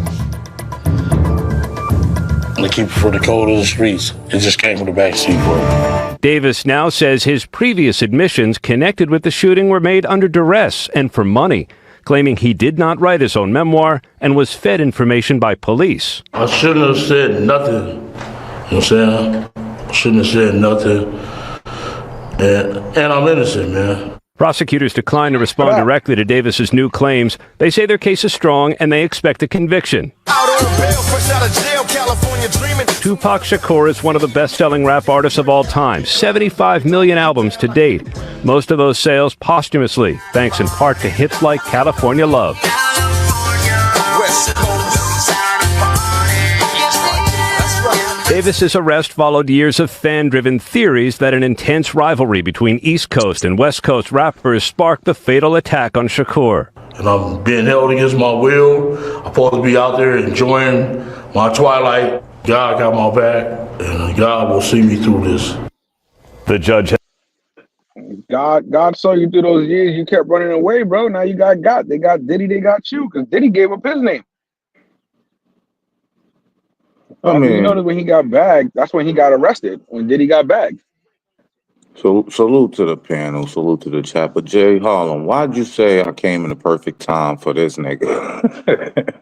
They keep it for the code of the streets. It just came from the backseat, bro. Davis now says his previous admissions connected with the shooting were made under duress and for money, claiming he did not write his own memoir and was fed information by police. I shouldn't have said nothing. You know what I'm saying? I shouldn't have said nothing. And I'm innocent, man. Prosecutors decline to respond directly to Davis's new claims. They say their case is strong and they expect a conviction. Tupac Shakur is one of the best-selling rap artists of all time. 75 million albums to date. Most of those sales posthumously, thanks in part to hits like California Love. Davis's arrest followed years of fan-driven theories that an intense rivalry between East Coast and West Coast rappers sparked the fatal attack on Shakur. And I'm being held against my will. I'm supposed to be out there enjoying my twilight. God got my back, and God will see me through this. The judge. God saw you through those years. You kept running away, bro. Now you got. They got Diddy. They got you because Diddy gave up his name. I mean, you know that when he got bagged, that's when he got arrested. When Diddy got bagged. So salute to the panel, salute to the chat. But Jay Harlem, why'd you say I came in the perfect time for this nigga?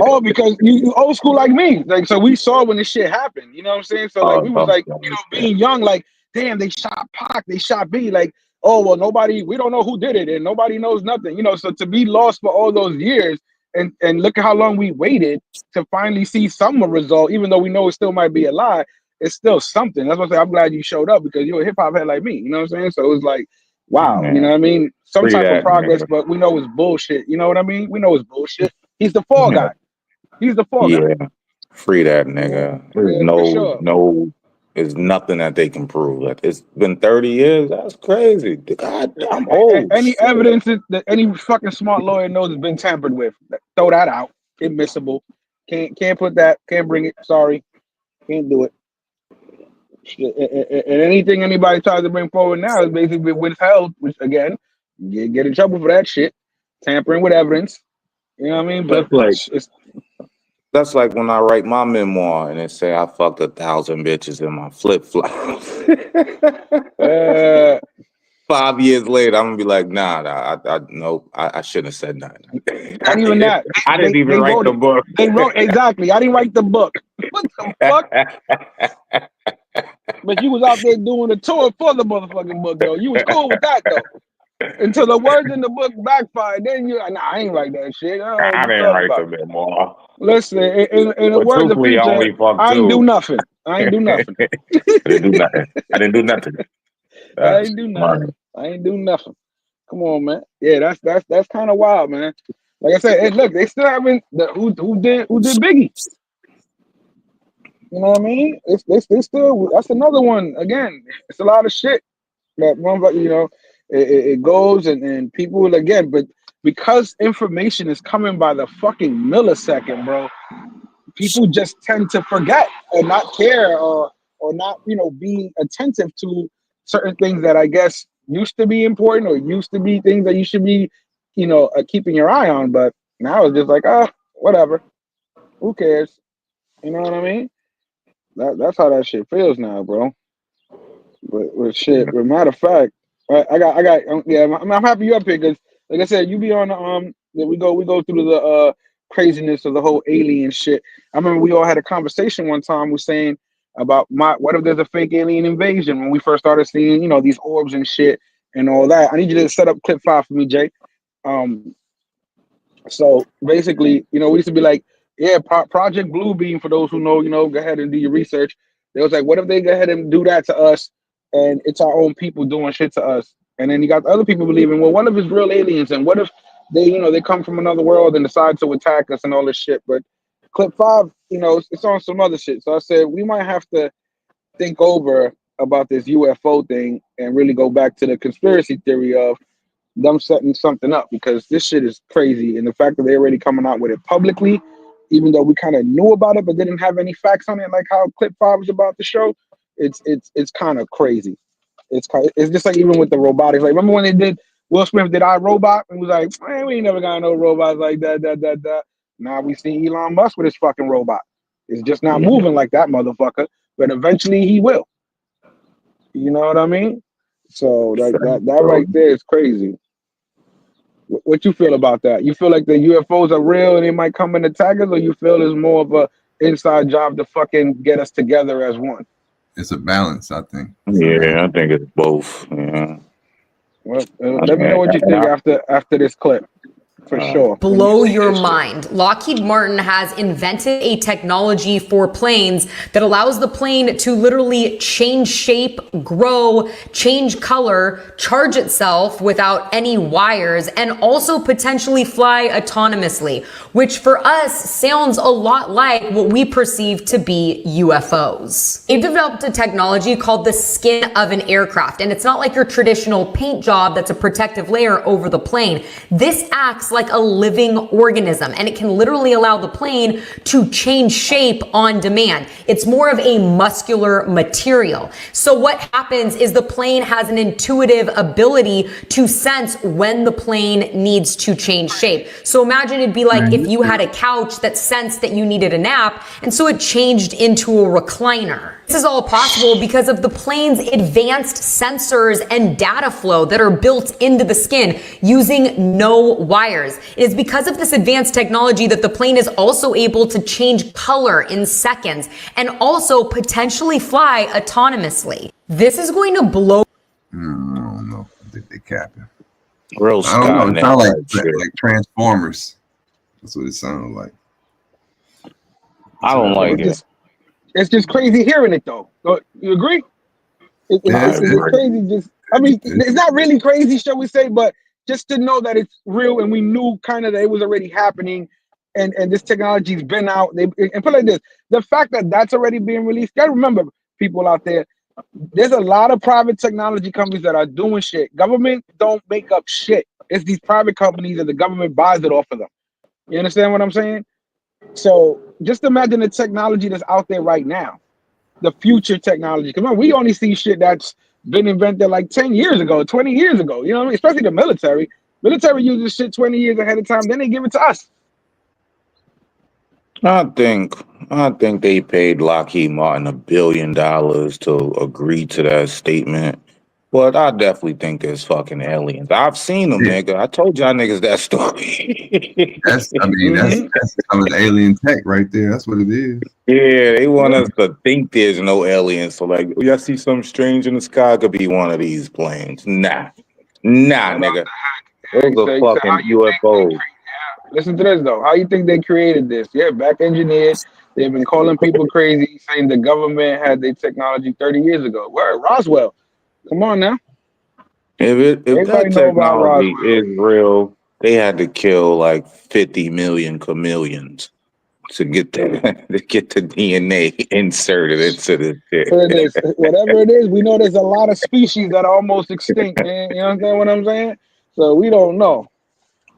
Oh, because you old school like me. Like, so we saw when this shit happened. You know what I'm saying? So like we was like, you know, being young, like, damn, they shot Pac, they shot B. Like, oh well, we don't know who did it, and nobody knows nothing. You know, so to be lost for all those years, and look at how long we waited to finally see some result, even though we know it still might be a lie. It's still something. That's what I'm glad you showed up because you're a hip hop head like me. You know what I'm saying? So it was like, wow. Man. You know what I mean? Some type of progress, but we know it's bullshit. You know what I mean? We know it's bullshit. He's the fall guy. He's the fall guy. Free that nigga. There's there's nothing that they can prove. It's been 30 years. That's crazy. God, I'm old. Any evidence that any fucking smart lawyer knows has been tampered with, throw that out. Admissible. Can't put that. Can't bring it. Sorry. Can't do it. And anything anybody tries to bring forward now is basically withheld, which again, you get in trouble for that shit. Tampering with evidence. You know what I mean? But that's like when I write my memoir and it say I fucked 1,000 bitches in my flip-flops. 5 years later, I'm gonna be like, I shouldn't have said nothing. Not even that. I didn't even write the book. They wrote exactly. I didn't write the book. What the fuck? But you was out there doing a tour for the motherfucking book, though. You was cool with that, though. Until the words in the book backfired, then you like, I ain't write that shit. I didn't write the memoir. Listen, in the words of PJ, I ain't do nothing. I ain't do nothing. I didn't do nothing. I ain't do nothing. Come on, man. Yeah, that's kind of wild, man. Like I said, hey, look, they still haven't who did Biggie. You know what I mean? It's still, that's another one. Again, it's a lot of shit that you know. It goes and people again, but because information is coming by the fucking millisecond, bro, people just tend to forget or not care or not, you know, being attentive to certain things that I guess used to be important or used to be things that you should be, you know, keeping your eye on. But now it's just like, whatever. Who cares? You know what I mean? That's how that shit feels now, bro. But shit, but matter of fact, I got. I'm happy you up here because, like I said, you be on we go through the craziness of the whole alien shit. I remember we all had a conversation one time. We saying about what if there's a fake alien invasion when we first started seeing, you know, these orbs and shit and all that. I need you to set up clip 5 for me, Jay. So basically, you know, we used to be like, Yeah, Project Bluebeam, for those who know, go ahead and do your research. They was like, what if they go ahead and do that to us and it's our own people doing shit to us? And then you got other people believing, well, what if it's real aliens? And what if they, they come from another world and decide to attack us and all this shit? But Clip 5, it's on some other shit. So I said, we might have to think over about this UFO thing and really go back to the conspiracy theory of them setting something up, because this shit is crazy. And the fact that they're already coming out with it publicly, even though we kind of knew about it but didn't have any facts on it, like how Clip 5 was about to show, it's kind of crazy. It's just like even with the robotics. Like, remember when they did, Will Smith did iRobot and was like, man, we ain't never got no robots like that. Now we see Elon Musk with his fucking robot. It's just not moving like that motherfucker, but eventually he will. You know what I mean? So that right there is crazy. What you feel about that? You feel like the UFOs are real and they might come and attack us, or you feel it's more of a inside job to fucking get us together as one? It's a balance, I think. Yeah, I think it's both. Yeah. Well, let me know what you think after this clip. For sure. Blow your mind. Lockheed Martin has invented a technology for planes that allows the plane to literally change shape, grow, change color, charge itself without any wires, and also potentially fly autonomously, which for us sounds a lot like what we perceive to be UFOs. They've developed a technology called the skin of an aircraft, and it's not like your traditional paint job that's a protective layer over the plane. This acts like a living organism, and it can literally allow the plane to change shape on demand. It's more of a muscular material. So what happens is the plane has an intuitive ability to sense when the plane needs to change shape. So imagine it'd be like if you had a couch that sensed that you needed a nap, and so it changed into a recliner. This is all possible because of the plane's advanced sensors and data flow that are built into the skin using no wires. It is because of this advanced technology that the plane is also able to change color in seconds and also potentially fly autonomously. This is going to blow. I don't know. I think they capping. Real I don't know. It sounds like Transformers. That's what it sounds like. I don't like it. It's just crazy hearing it, though. You agree? It's crazy. It's not really crazy, shall we say, but just to know that it's real and we knew kind of that it was already happening, and this technology's been out. And put it like this: the fact that that's already being released. Gotta remember, people out there, there's a lot of private technology companies that are doing shit. Government don't make up shit. It's these private companies that the government buys it off of them. You understand what I'm saying? So just imagine the technology that's out there right now, the future technology. Because we only see shit that's been invented like 10 years ago, 20 years ago. You know what I mean? Especially the military. Military uses shit 20 years ahead of time, then they give it to us. I think they paid Lockheed Martin $1 billion to agree to that statement. But I definitely think there's fucking aliens. I've seen them, nigga. I told y'all niggas that story. That's some of the alien tech right there. That's what it is. Yeah, they want us to think there's no aliens. So like, y'all see something strange in the sky, could be one of these planes. Nah, nigga. Those are fucking UFOs. Listen to this though. How you think they created this? Yeah, back engineered. They've been calling people crazy, saying the government had their technology 30 years ago. Where Roswell? Come on now. If that technology is real, they had to kill like 50 million chameleons to get the DNA inserted into the shit. Whatever it is, we know there's a lot of species that are almost extinct, man. You understand what I'm saying? So we don't know.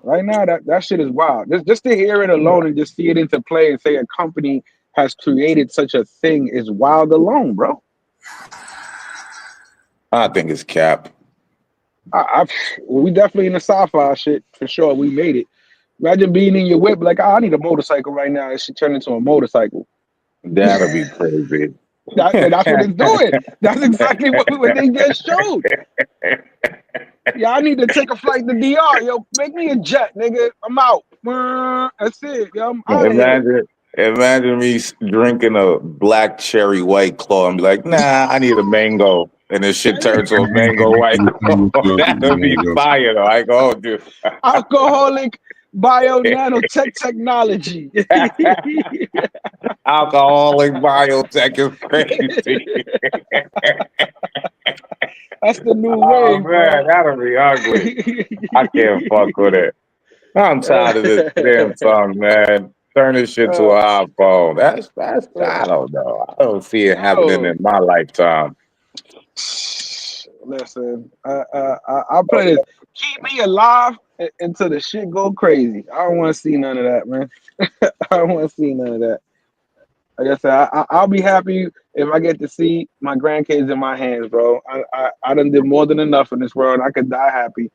Right now, that shit is wild. Just to hear it alone and just see it into play and say a company has created such a thing is wild alone, bro. I think it's cap. We definitely in the sci-fi shit for sure. We made it. Imagine being in your whip like, I need a motorcycle right now. It should turn into a motorcycle. That'll be crazy. That's what it's doing. That's exactly what they just showed. Yeah, I need to take a flight to DR. Yo, make me a jet, nigga. I'm out. That's it. Yo, I'm out of here. Imagine me drinking a black cherry White Claw and be like, nah, I need a mango. And this shit turns to a mango White Claw. That would be fire, though. I go, dude. Alcoholic nanotech technology. Alcoholic biotech is crazy. That's the new Oh wave, man, bro. that'll be ugly. I can't fuck with it. I'm tired of this damn song, man. Turn this shit to an iPhone. That's I don't know. I don't see it happening in my lifetime. Listen, I play this. Keep me alive until the shit go crazy. I don't want to see none of that, man. I don't want to see none of that. Like I said, I'll be happy if I get to see my grandkids in my hands, bro. I done did more than enough in this world. I could die happy.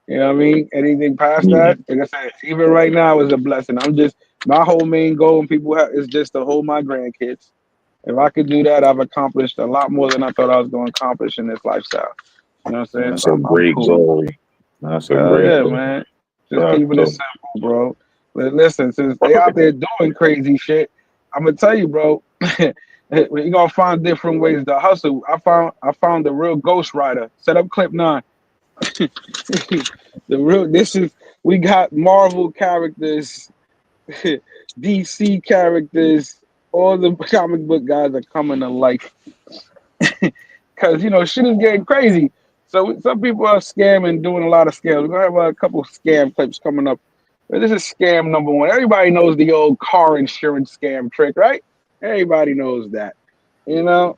You know what I mean? Anything past that, like I said, even right now is a blessing. My whole main goal and people is just to hold my grandkids. If I could do that, I've accomplished a lot more than I thought I was going to accomplish in this lifestyle. You know what I'm saying? That's So a great goal. That's a great goal. man. Just keeping it simple, bro. But listen, since they out there doing crazy shit, I'm gonna tell you, bro. You're gonna find different ways to hustle. I found the real Ghost Rider. Set up clip 9. We got Marvel characters, DC characters, all the comic book guys are coming to life. Cause shit is getting crazy. So some people are scamming, doing a lot of scams. We're gonna have a couple scam clips coming up. But this is scam number 1. Everybody knows the old car insurance scam trick, right? Everybody knows that. Get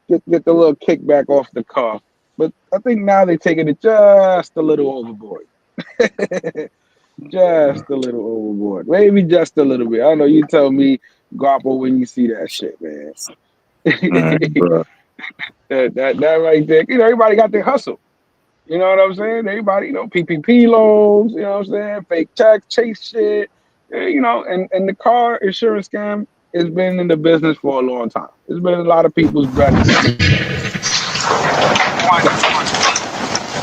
the little kickback off the car. But I think now they're taking it just a little overboard. Just a little overboard. Maybe just a little bit. I don't know. You tell me, Garpo, when you see that shit, man. That right there. Everybody got their hustle. You know what I'm saying? Everybody, PPP loans, you know what I'm saying? Fake checks, chase shit, and the car insurance scam has been in the business for a long time. It's been a lot of people's bread.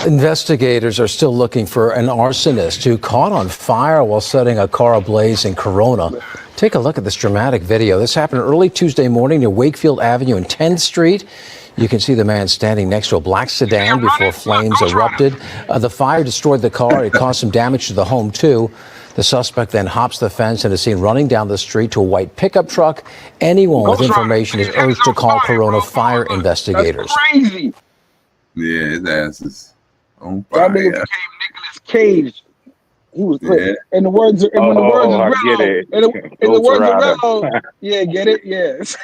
Investigators are still looking for an arsonist who caught on fire while setting a car ablaze in Corona. Take a look at this dramatic video. This happened early Tuesday morning near Wakefield Avenue and 10th Street. You can see the man standing next to a black sedan before flames erupted. The fire destroyed the car. It caused some damage to the home, too. The suspect then hops the fence and is seen running down the street to a white pickup truck. Anyone with information is urged to call Corona fire investigators. That's crazy. Yeah, his ass is on fire. That nigga became Nicolas Cage. He was great. And the words are, and when the words are rello, and the words are rello, yeah, get it? Yes.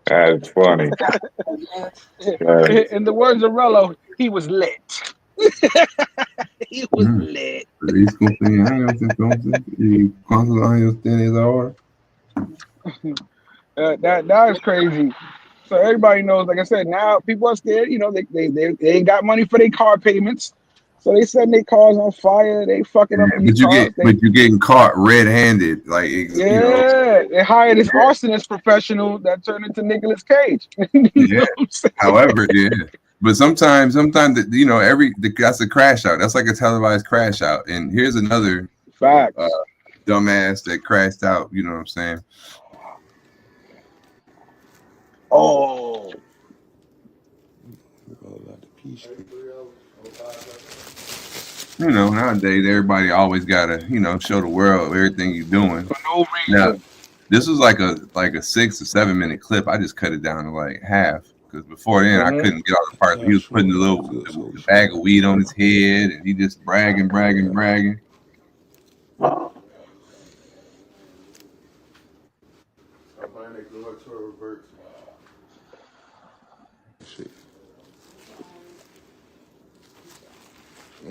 That's funny. And the words of rello, he was lit. He was lit. That is crazy. So everybody knows, like I said, now people are scared. They ain't got money for their car payments, so they setting their cars on fire. They fucking up these cars. But you're getting caught red-handed, they hired this arsonist professional that turned into Nicolas Cage. However, but sometimes that's a crash out. That's like a televised crash out. And here's another fact, dumbass that crashed out. You know what I'm saying? Oh. Nowadays everybody always gotta, show the world everything you're doing. For no reason. Now, this was like a 6 or 7 minute clip. I just cut it down to like half because before then I couldn't get all the parts. He was putting the bag of weed on his head and he just bragging.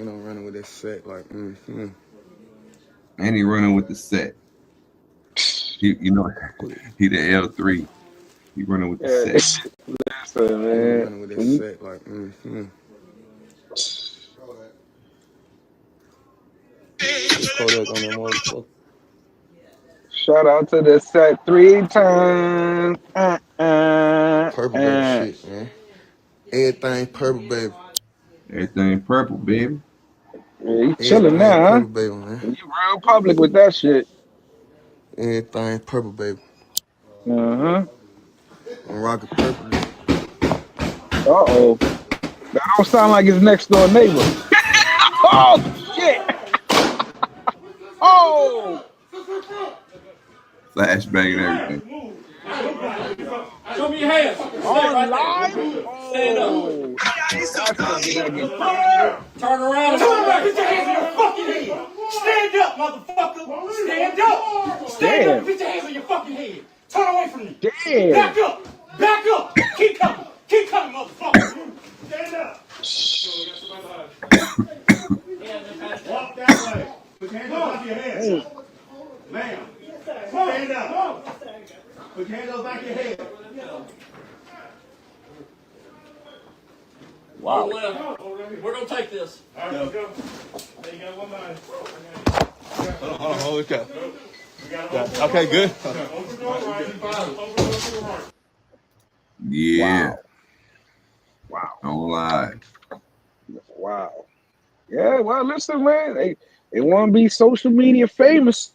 Running with this set, and he running with the set. He the L3. He running with the set. Listen, man. Running with this set, Shout out to the set 3 times. Purple baby shit, man. Everything purple, baby. Everything purple, baby. Yeah, you chilling now, huh? Baby, man. You real public with that shit. Everything purple, baby. I'm rocking purple. Uh-oh. That don't sound like his next door neighbor. Oh shit! Oh! Flashbang and everything. Show me your hands. On live? Stand Oh, Turn around. Put your hands on your fucking head. Stand up, motherfucker. Stand up. Stand up. Put your hands on your fucking head. Turn away from me. Damn. Back up. Back up. Keep coming. Keep coming, motherfucker. Stand up. Walk that way. Put your hands above your head. Ma'am. Stand up. Put your hands on the back of your head. Wow. We're going to take this. All right, let's go. There you go, one line. Hold it up. Okay, good. Open door right. Open door to the right. Yeah. Wow. Don't lie. Wow. Yeah, well, listen, man. They want to be social media famous.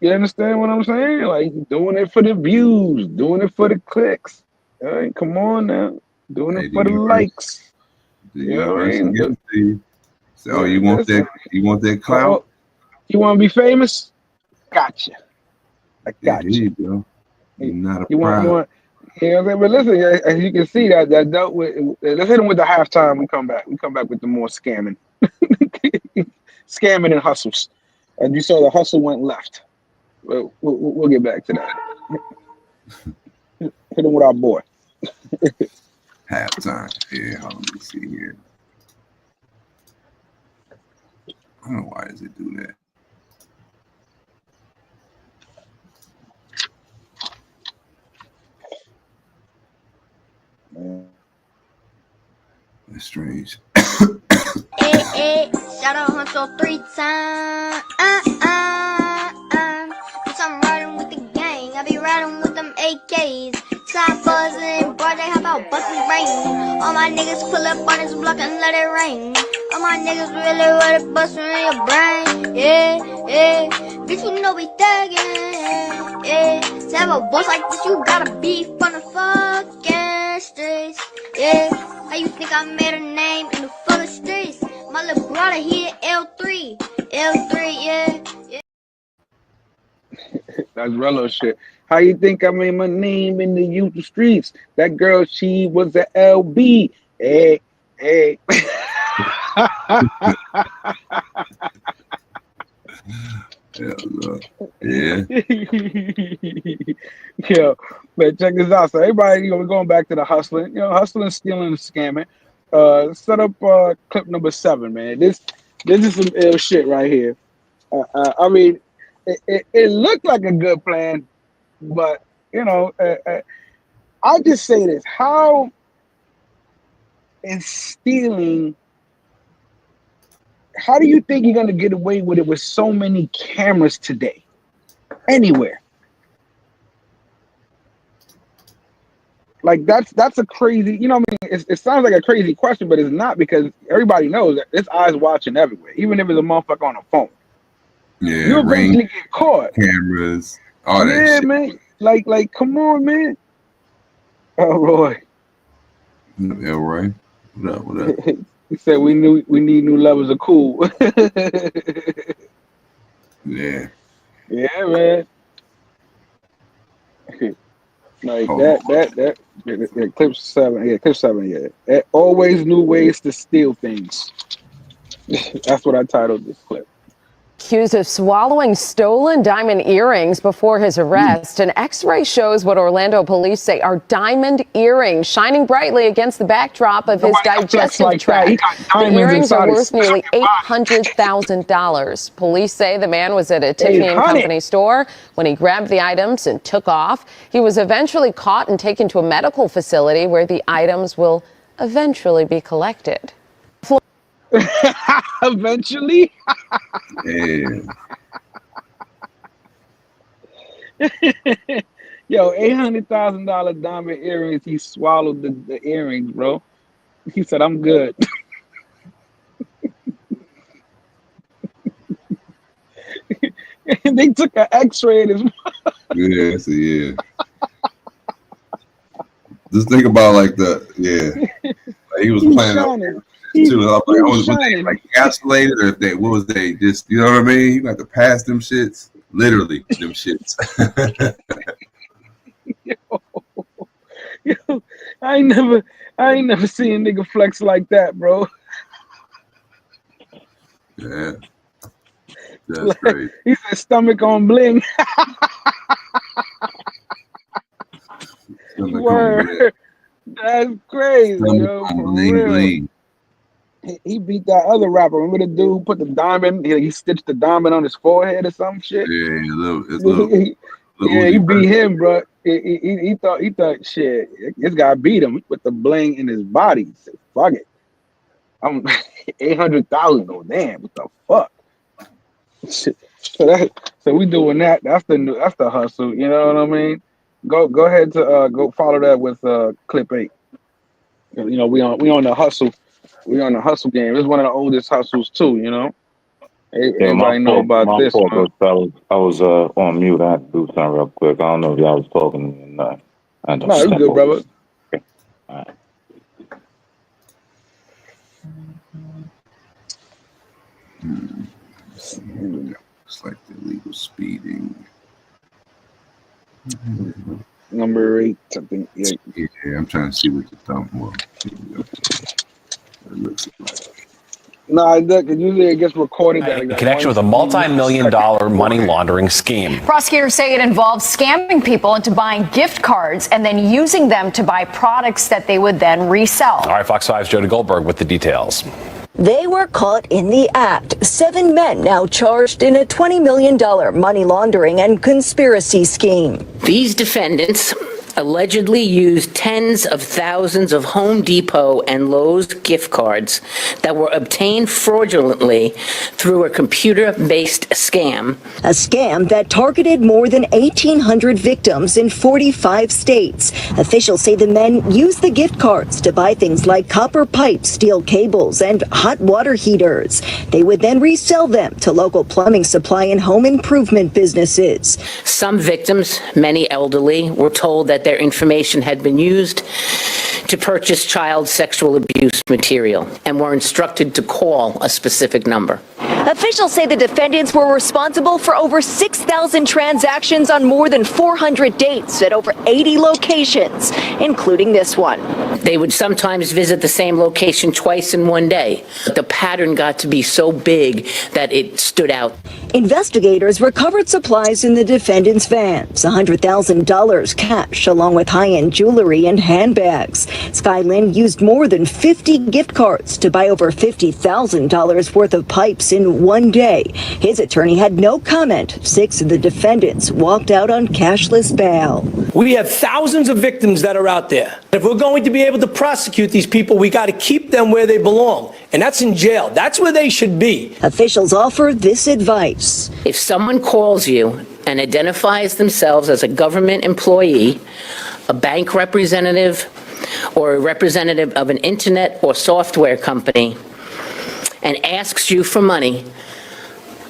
You understand what I'm saying? Like, doing it for the views, doing it for the clicks. All right, come on now. Doing it for the likes. The You know what I universe mean? gives it to you. So you want that? You want that clout? You want to be famous? Gotcha. I got you. There you go. You're not a You want, proud. you know what I'm saying? But listen, as you can see, that dealt with. Let's hit them with the halftime. We come back. We come back with the more scamming, scamming and hustles. And you saw the hustle went left. We'll get back to that. Hit them with our boy. Halftime. Yeah, hold on, let me see here. I don't know why does it do that. That's strange. Shadow hustle 3 times. Bitch, I'm riding with the gang. I be riding with them AKs. Side buzzing, boy, they hop out, bustin' rain. All my niggas pull up on this block and let it rain. All my niggas really ready bustin' in your brain. Yeah. Bitch, you know we thuggin'. Yeah. To have a boss like this, you gotta be from the fucking streets. Yeah. How you think I made a name in the fucking streets? My little brother here, L3. Yeah. That's Rello shit. How you think I made my name in the youth streets? That girl, she was a LB. Hey. Yeah. Yo, but check this out. So everybody, we're going back to the hustling. Hustling, stealing, and scamming. Set up clip number 7, man. This is some ill shit right here. I mean, it looked like a good plan, but I'll just say this: how in stealing, how do you think you're gonna get away with it with so many cameras today, anywhere? Like that's a crazy, I mean, it sounds like a crazy question, but it's not, because everybody knows that there's eyes watching everywhere, even if it's a motherfucker on a phone. Yeah, You eventually get caught. Cameras, all that Yeah, shit. man. Like, come on, man. Oh, Roy. Elroy, what up? He said we need new levels of cool. Yeah. Yeah, man. Like that clip 7, clip 7, always new ways to steal things. That's what I titled this clip. Accused of swallowing stolen diamond earrings before his arrest. An X-ray shows what Orlando police say are diamond earrings shining brightly against the backdrop of his digestive tract. The earrings are worth nearly $800,000. Police say the man was at a Tiffany & Company store when he grabbed the items and took off. He was eventually caught and taken to a medical facility where the items will eventually be collected. Eventually. Yo, $800,000 diamond earrings. He swallowed the earrings, bro. He said, "I'm good." They took an X-ray in his mouth. Yeah. Just think about like He was He's playing shining. too. I was like, was they shining. like gaslighted or if they what was they just you know what I mean? You got to pass them shits. Literally them shits. Yo, I ain't never seen a nigga flex like that, bro. Yeah. That's great. He said stomach on bling. Word. That's crazy, yo. For real. He beat that other rapper. Remember the dude who put the diamond? He stitched the diamond on his forehead or some shit. Yeah, he beat him, bro. He thought shit. This guy beat him. He put the bling in his body. He said, "Fuck it, I'm 800,000." Oh damn, what the fuck? So we doing that. That's the hustle. You know what I mean? Go ahead to go follow that with clip 8. You know we on the hustle. We on the hustle game. It's one of the oldest hustles too. You know. Everybody know about this. I was on mute. I had to do something real quick. I don't know if y'all was talking to me or not. No, you good, brother. Okay. All right. It's like the illegal speeding. Number 8, I think. Yeah, I'm trying to see what the thumb was. It looks like. No, usually it gets recorded. In connection with a multi-million-dollar money laundering scheme. Prosecutors say it involves scamming people into buying gift cards and then using them to buy products that they would then resell. All right, Fox 5's Jody Goldberg with the details. They were caught in the act. 7 men now charged in a $20 million money laundering and conspiracy scheme. These defendants allegedly used tens of thousands of Home Depot and Lowe's gift cards that were obtained fraudulently through a computer-based scam. A scam that targeted more than 1,800 victims in 45 states. Officials say the men used the gift cards to buy things like copper pipes, steel cables, and hot water heaters. They would then resell them to local plumbing supply and home improvement businesses. Some victims, many elderly, were told that their information had been used to purchase child sexual abuse material and were instructed to call a specific number. Officials say the defendants were responsible for over 6,000 transactions on more than 400 dates at over 80 locations, including this one. They would sometimes visit the same location twice in one day. The pattern got to be so big that it stood out. Investigators recovered supplies in the defendants' vans, $100,000 cash, along with high-end jewelry and handbags. Skylin used more than 50 gift cards to buy over $50,000 worth of pipes in one day. His attorney had no comment. 6 of the defendants walked out on cashless bail. We have thousands of victims that are out there. If we're going to be able to prosecute these people, we got to keep them where they belong, and that's in jail. That's where they should be. Officials offer this advice. If someone calls you and identifies themselves as a government employee, a bank representative, or a representative of an internet or software company, and asks you for money,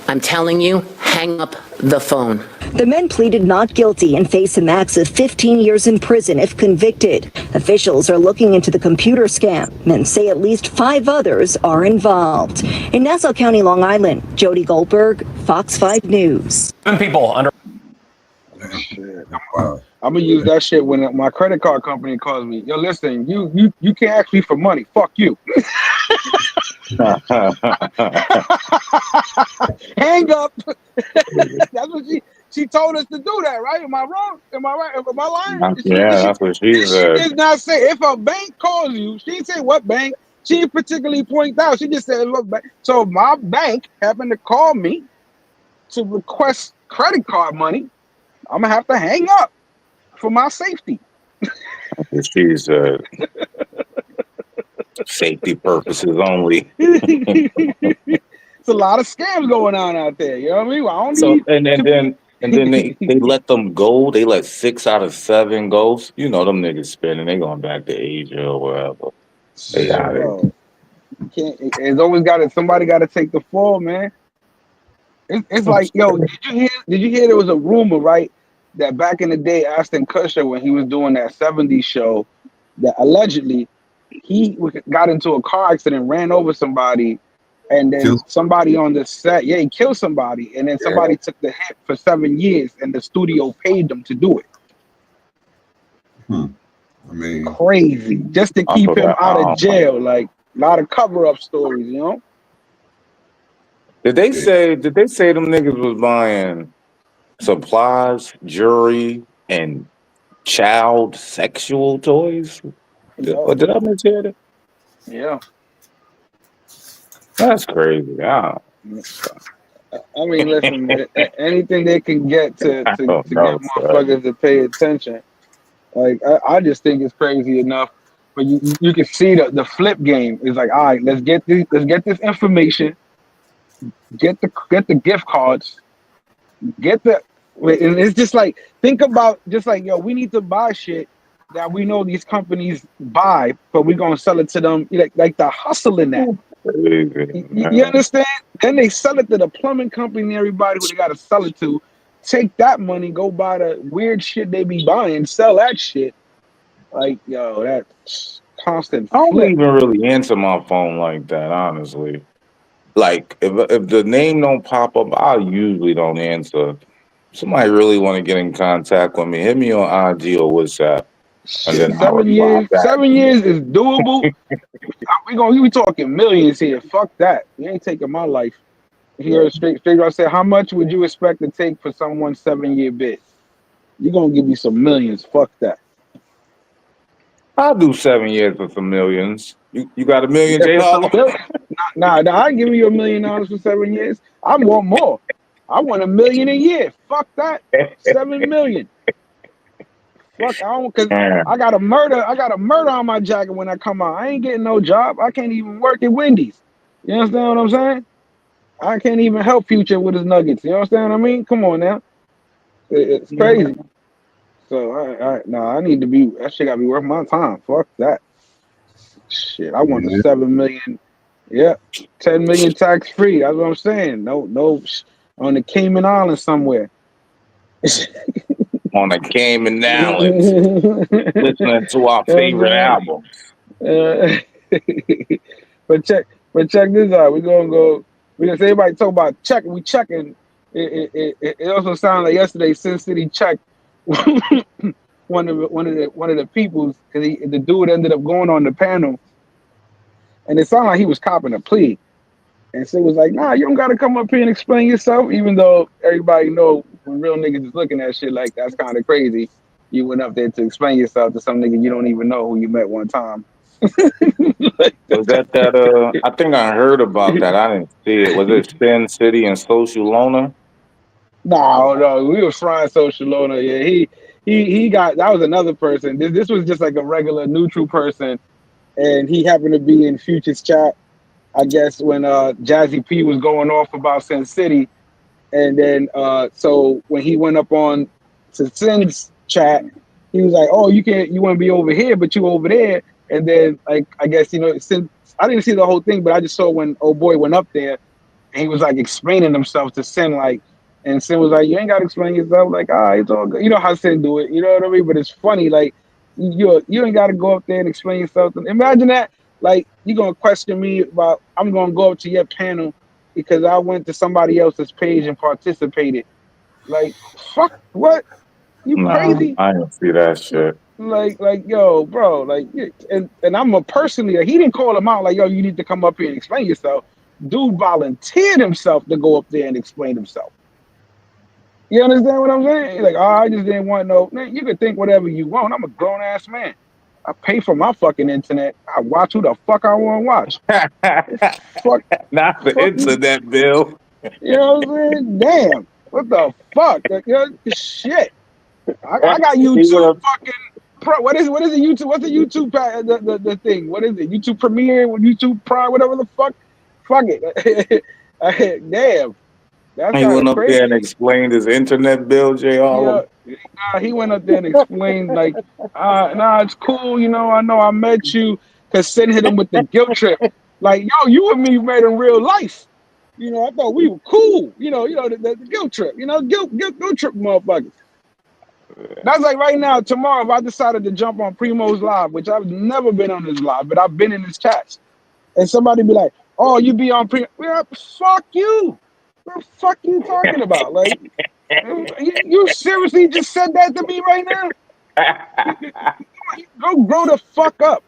I'm telling you, hang up the phone. The men pleaded not guilty and face a max of 15 years in prison if convicted. Officials are looking into the computer scam and say at least 5 others are involved. In Nassau County, Long Island, Jody Goldberg, Fox 5 News. People under. I'm gonna use that shit when my credit card company calls me. Yo, listen, you can't ask me for money. Fuck you. Hang up. That's what she told us to do that, right? Am I wrong? Am I right? Am I lying? Yeah, that's what she said. She did not say if a bank calls you. She didn't say what bank. She didn't particularly point out. She just said, look, bank. So my bank happened to call me to request credit card money. I'm gonna have to hang up for my safety. She's safety purposes only. It's a lot of scams going on out there. You know what I mean? Well, I don't and then they let them go. They let 6 out of 7 go. You know them niggas spinning. They going back to Asia or wherever. They got it. It's always somebody got to take the fall, man. It's like, yo, did you hear there was a rumor, right? That back in the day, Ashton Kutcher, when he was doing that 70s show, that allegedly he got into a car accident, ran over somebody, and then somebody on the set, he killed somebody, and then somebody took the hit for 7 years, and the studio paid them to do it. I mean, crazy, just to keep him out of jail. Like a lot of cover-up stories, you know. Did they say them niggas was buying supplies, jewelry, and child sexual toys? Did I mishear that? Yeah. That's crazy. I mean, listen, anything they can get to get motherfuckers to pay attention. Like, I just think it's crazy enough. But you can see the flip game is like, all right, let's get this information, get the gift cards, and it's just like, think about just like, yo, we need to buy shit that we know these companies buy, but we're gonna sell it to them, like the hustle in that. You understand? Then they sell it to the plumbing company and everybody who they gotta sell it to. Take that money, go buy the weird shit they be buying, sell that shit. Like, yo, that's constant. I don't even really answer my phone like that, honestly. Like, if the name don't pop up, I usually don't answer. Somebody really want to get in contact with me, hit me on IG or WhatsApp. And then 7 years is doable. we talking millions here. Fuck that. You ain't taking my life. Here, straight. I said, how much would you expect to take for someone's 7-year bid? You're gonna give me some millions. Fuck that. I'll do 7 years for some millions. You got $1 million, J Harlow? Nah, I give you $1 million for 7 years. I want more. I want $1 million a year. Fuck that. 7 million. Fuck, I don't, cause I got a murder on my jacket when I come out. I ain't getting no job. I can't even work at Wendy's. You understand what I'm saying? I can't even help Future with his nuggets. You understand what I mean? Come on now. It's crazy. So I need to be, that shit gotta be worth my time. Fuck that. Shit, I want the 7 million. Yeah, 10 million tax free. That's what I'm saying. No, on the Cayman Islands somewhere. On the Cayman Islands, listening to our favorite albums. But check this out. We're gonna go. Because everybody talk about checking. We checking. It also sounded like yesterday Sin City checked one of the peoples, because the dude ended up going on the panel, and it sounded like he was copping a plea. And Sin was like, nah, you don't gotta come up here and explain yourself, even though everybody know when real niggas is looking at shit like that's kind of crazy. You went up there to explain yourself to some nigga you don't even know who you met one time. Was that I think I heard about that. I didn't see it. Was it Sin City and Social Loner? No, we was frying Social Loner. Yeah, he got, that was another person. This was just like a regular neutral person, and he happened to be in Future's chat, I guess, when Jazzy P was going off about Sin City, and then so when he went up on to Sin's chat, he was like, "Oh, you want to be over here, but you over there." And then, like, I guess, Sin, I didn't see the whole thing, but I just saw when old boy went up there, and he was like explaining himself to Sin, like, and Sin was like, "You ain't gotta explain yourself." Like, it's all good. You know how Sin do it. You know what I mean? But it's funny, like, you ain't gotta go up there and explain yourself. Imagine that. Like, you gonna question me about, I'm gonna go up to your panel because I went to somebody else's page and participated. Like, fuck, what? You crazy? I didn't see that shit. Like, yo, bro, like, and I'm a personally, like, he didn't call him out like, yo, you need to come up here and explain yourself. Dude volunteered himself to go up there and explain himself. You understand what I'm saying? Like, I just didn't want no, man, you can think whatever you want. I'm a grown ass man. I pay for my fucking internet. I watch who the fuck I want to watch. Fuck, not the internet bill. You know what I'm saying? Damn, what the fuck? Like, shit. I got YouTube fucking Pro. What is it? YouTube? What's the YouTube the thing? What is it? YouTube Premiere? YouTube Prime? Whatever the fuck. Fuck it. Damn. That's he went up crazy. there and explained his internet bill, J. Harlow. Yeah, he went up there and explained, like, nah, it's cool. I know I met you, because Sin hit him with the guilt trip. Like, yo, you and me met in real life. I thought we were cool. The guilt trip. Guilt trip motherfuckers. That's like right now, tomorrow, if I decided to jump on Primo's live, which I've never been on his live, but I've been in his chats, and somebody be like, "Oh, you be on Primo?" Yeah, fuck you. What the fuck you talking about? Like, you seriously just said that to me right now? Go grow the fuck up.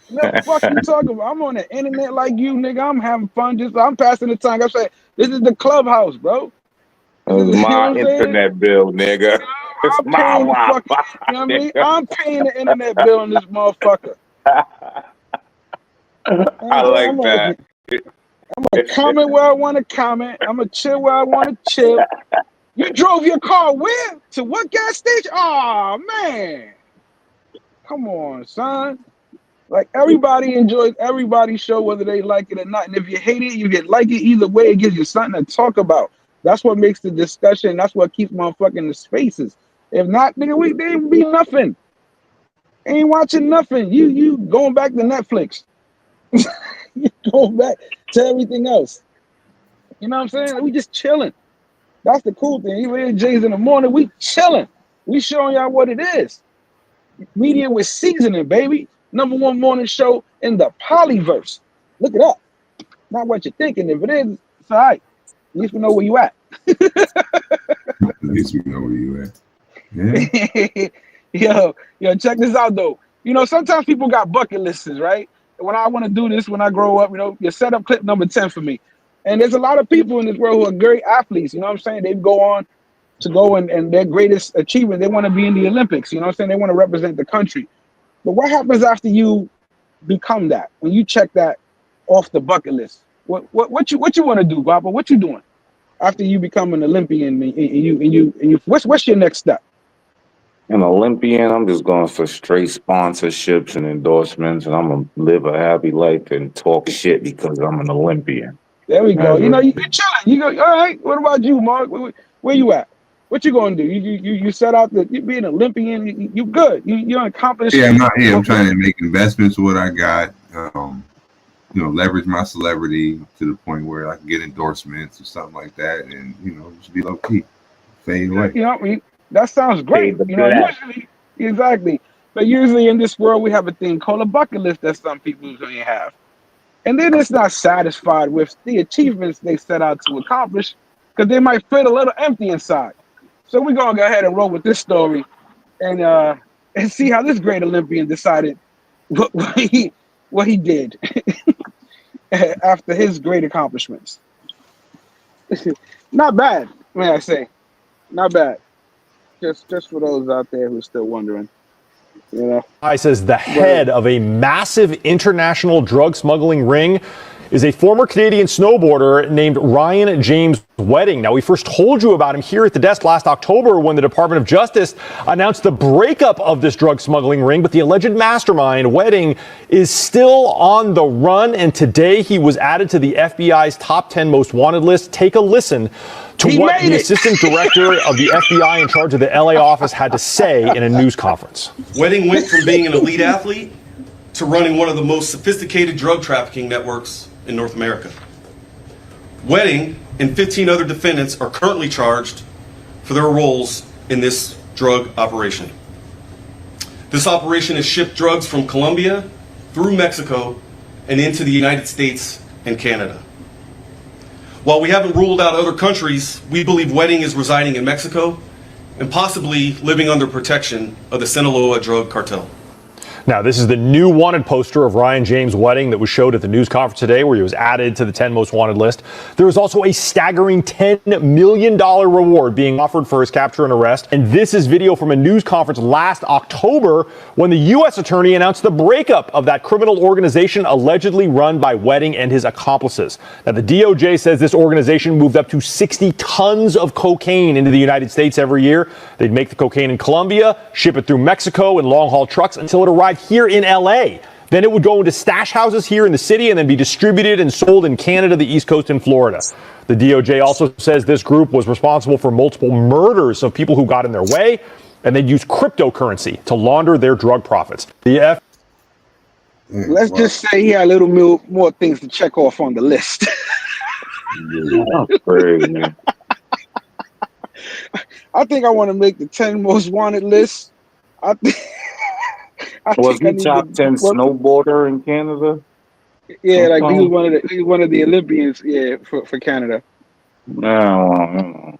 What the fuck you talking about? I'm on the internet like you, nigga. I'm having fun. I'm passing the time. I'm saying, this is the clubhouse, bro. It's my internet bill, nigga. It's my Wi-Fi. You know what I mean? I'm paying the internet bill on this motherfucker. I like that. I'm gonna comment where I want to comment. I'm gonna chill where I want to chill. You drove your car where? To what gas station? Oh man. Come on, son. Like, everybody enjoys everybody's show, whether they like it or not. And if you hate it, you get like it. Either way, it gives you something to talk about. That's what makes the discussion. That's what keeps motherfucking the spaces. If not, nigga, they ain't be nothing. Ain't watching nothing. You going back to Netflix. You going back to everything else. You know what I'm saying? We just chilling. That's the cool thing. Even in Jay's in the morning, we chilling. We showing y'all what it is. Media with seasoning, baby. #1 morning show in the polyverse. Look it up. Not what you're thinking. If it is, it's all right. At least we know where you at. At least we know where you at. Yeah. yo, check this out though. You know, sometimes people got bucket lists, right? When I want to do this when I grow up, you know, you set up clip number 10 for me. And there's a lot of people in this world who are great athletes. You know what I'm saying? They go on to go and their greatest achievement, they want to be in the Olympics. You know what I'm saying? They want to represent the country. But what happens after you become that? When you check that off the bucket list? What you want to do, Baba? What you doing after you become an Olympian? And you what's your next step? An Olympian, I'm just going for straight sponsorships and endorsements, and I'm gonna live a happy life and talk shit because I'm an Olympian. There we go. You know, you're chilling. You go, all right. What about you, Mark? Where you at? What you gonna do? You set out to be an Olympian. You good. You're accomplished. Yeah, I'm not here. I'm trying to make investments with what I got. You know, leverage my celebrity to the point where I can get endorsements or something like that, and you know, just be low key, fade away. You know, I mean, that sounds great. You know, usually, exactly. But usually in this world, we have a thing called a bucket list that some people don't have, and they're just not satisfied with the achievements they set out to accomplish because they might feel a little empty inside. So we're gonna go ahead and roll with this story, and see how this great Olympian decided what he did after his great accomplishments. Not bad, may I say. Not bad. Just for those out there who are still wondering. You know. I says the head of a massive international drug smuggling ring is a former Canadian snowboarder named Ryan James Wedding. Now, we first told you about him here at the desk last October when the Department of Justice announced the breakup of this drug smuggling ring, but the alleged mastermind, Wedding, is still on the run, and today he was added to the FBI's top 10 most wanted list. Take a listen to what the assistant director of the FBI in charge of the LA office had to say in a news conference. Wedding went from being an elite athlete to running one of the most sophisticated drug trafficking networks in North America. Wedding and 15 other defendants are currently charged for their roles in this drug operation. This operation has shipped drugs from Colombia through Mexico and into the United States and Canada. While we haven't ruled out other countries, we believe Wedding is residing in Mexico and possibly living under protection of the Sinaloa drug cartel. Now, this is the new wanted poster of Ryan James Wedding that was showed at the news conference today, where he was added to the 10 most wanted list. There is also a staggering $10 million reward being offered for his capture and arrest. And this is video from a news conference last October when the U.S. attorney announced the breakup of that criminal organization allegedly run by Wedding and his accomplices. Now, the DOJ says this organization moved up to 60 tons of cocaine into the United States every year. They'd make the cocaine in Colombia, ship it through Mexico in long-haul trucks until it arrived here in LA. Then it would go into stash houses here in the city and then be distributed and sold in Canada, the East Coast, and Florida. The DOJ also says this group was responsible for multiple murders of people who got in their way, and they'd use cryptocurrency to launder their drug profits. Let's just say he had a little more things to check off on the list. I think I want to make the 10 most wanted list. I think I Was think I he need top 10 to work. snowboarder in Canada? Yeah, Or like he something? was one of the Olympians. Yeah, for Canada. No.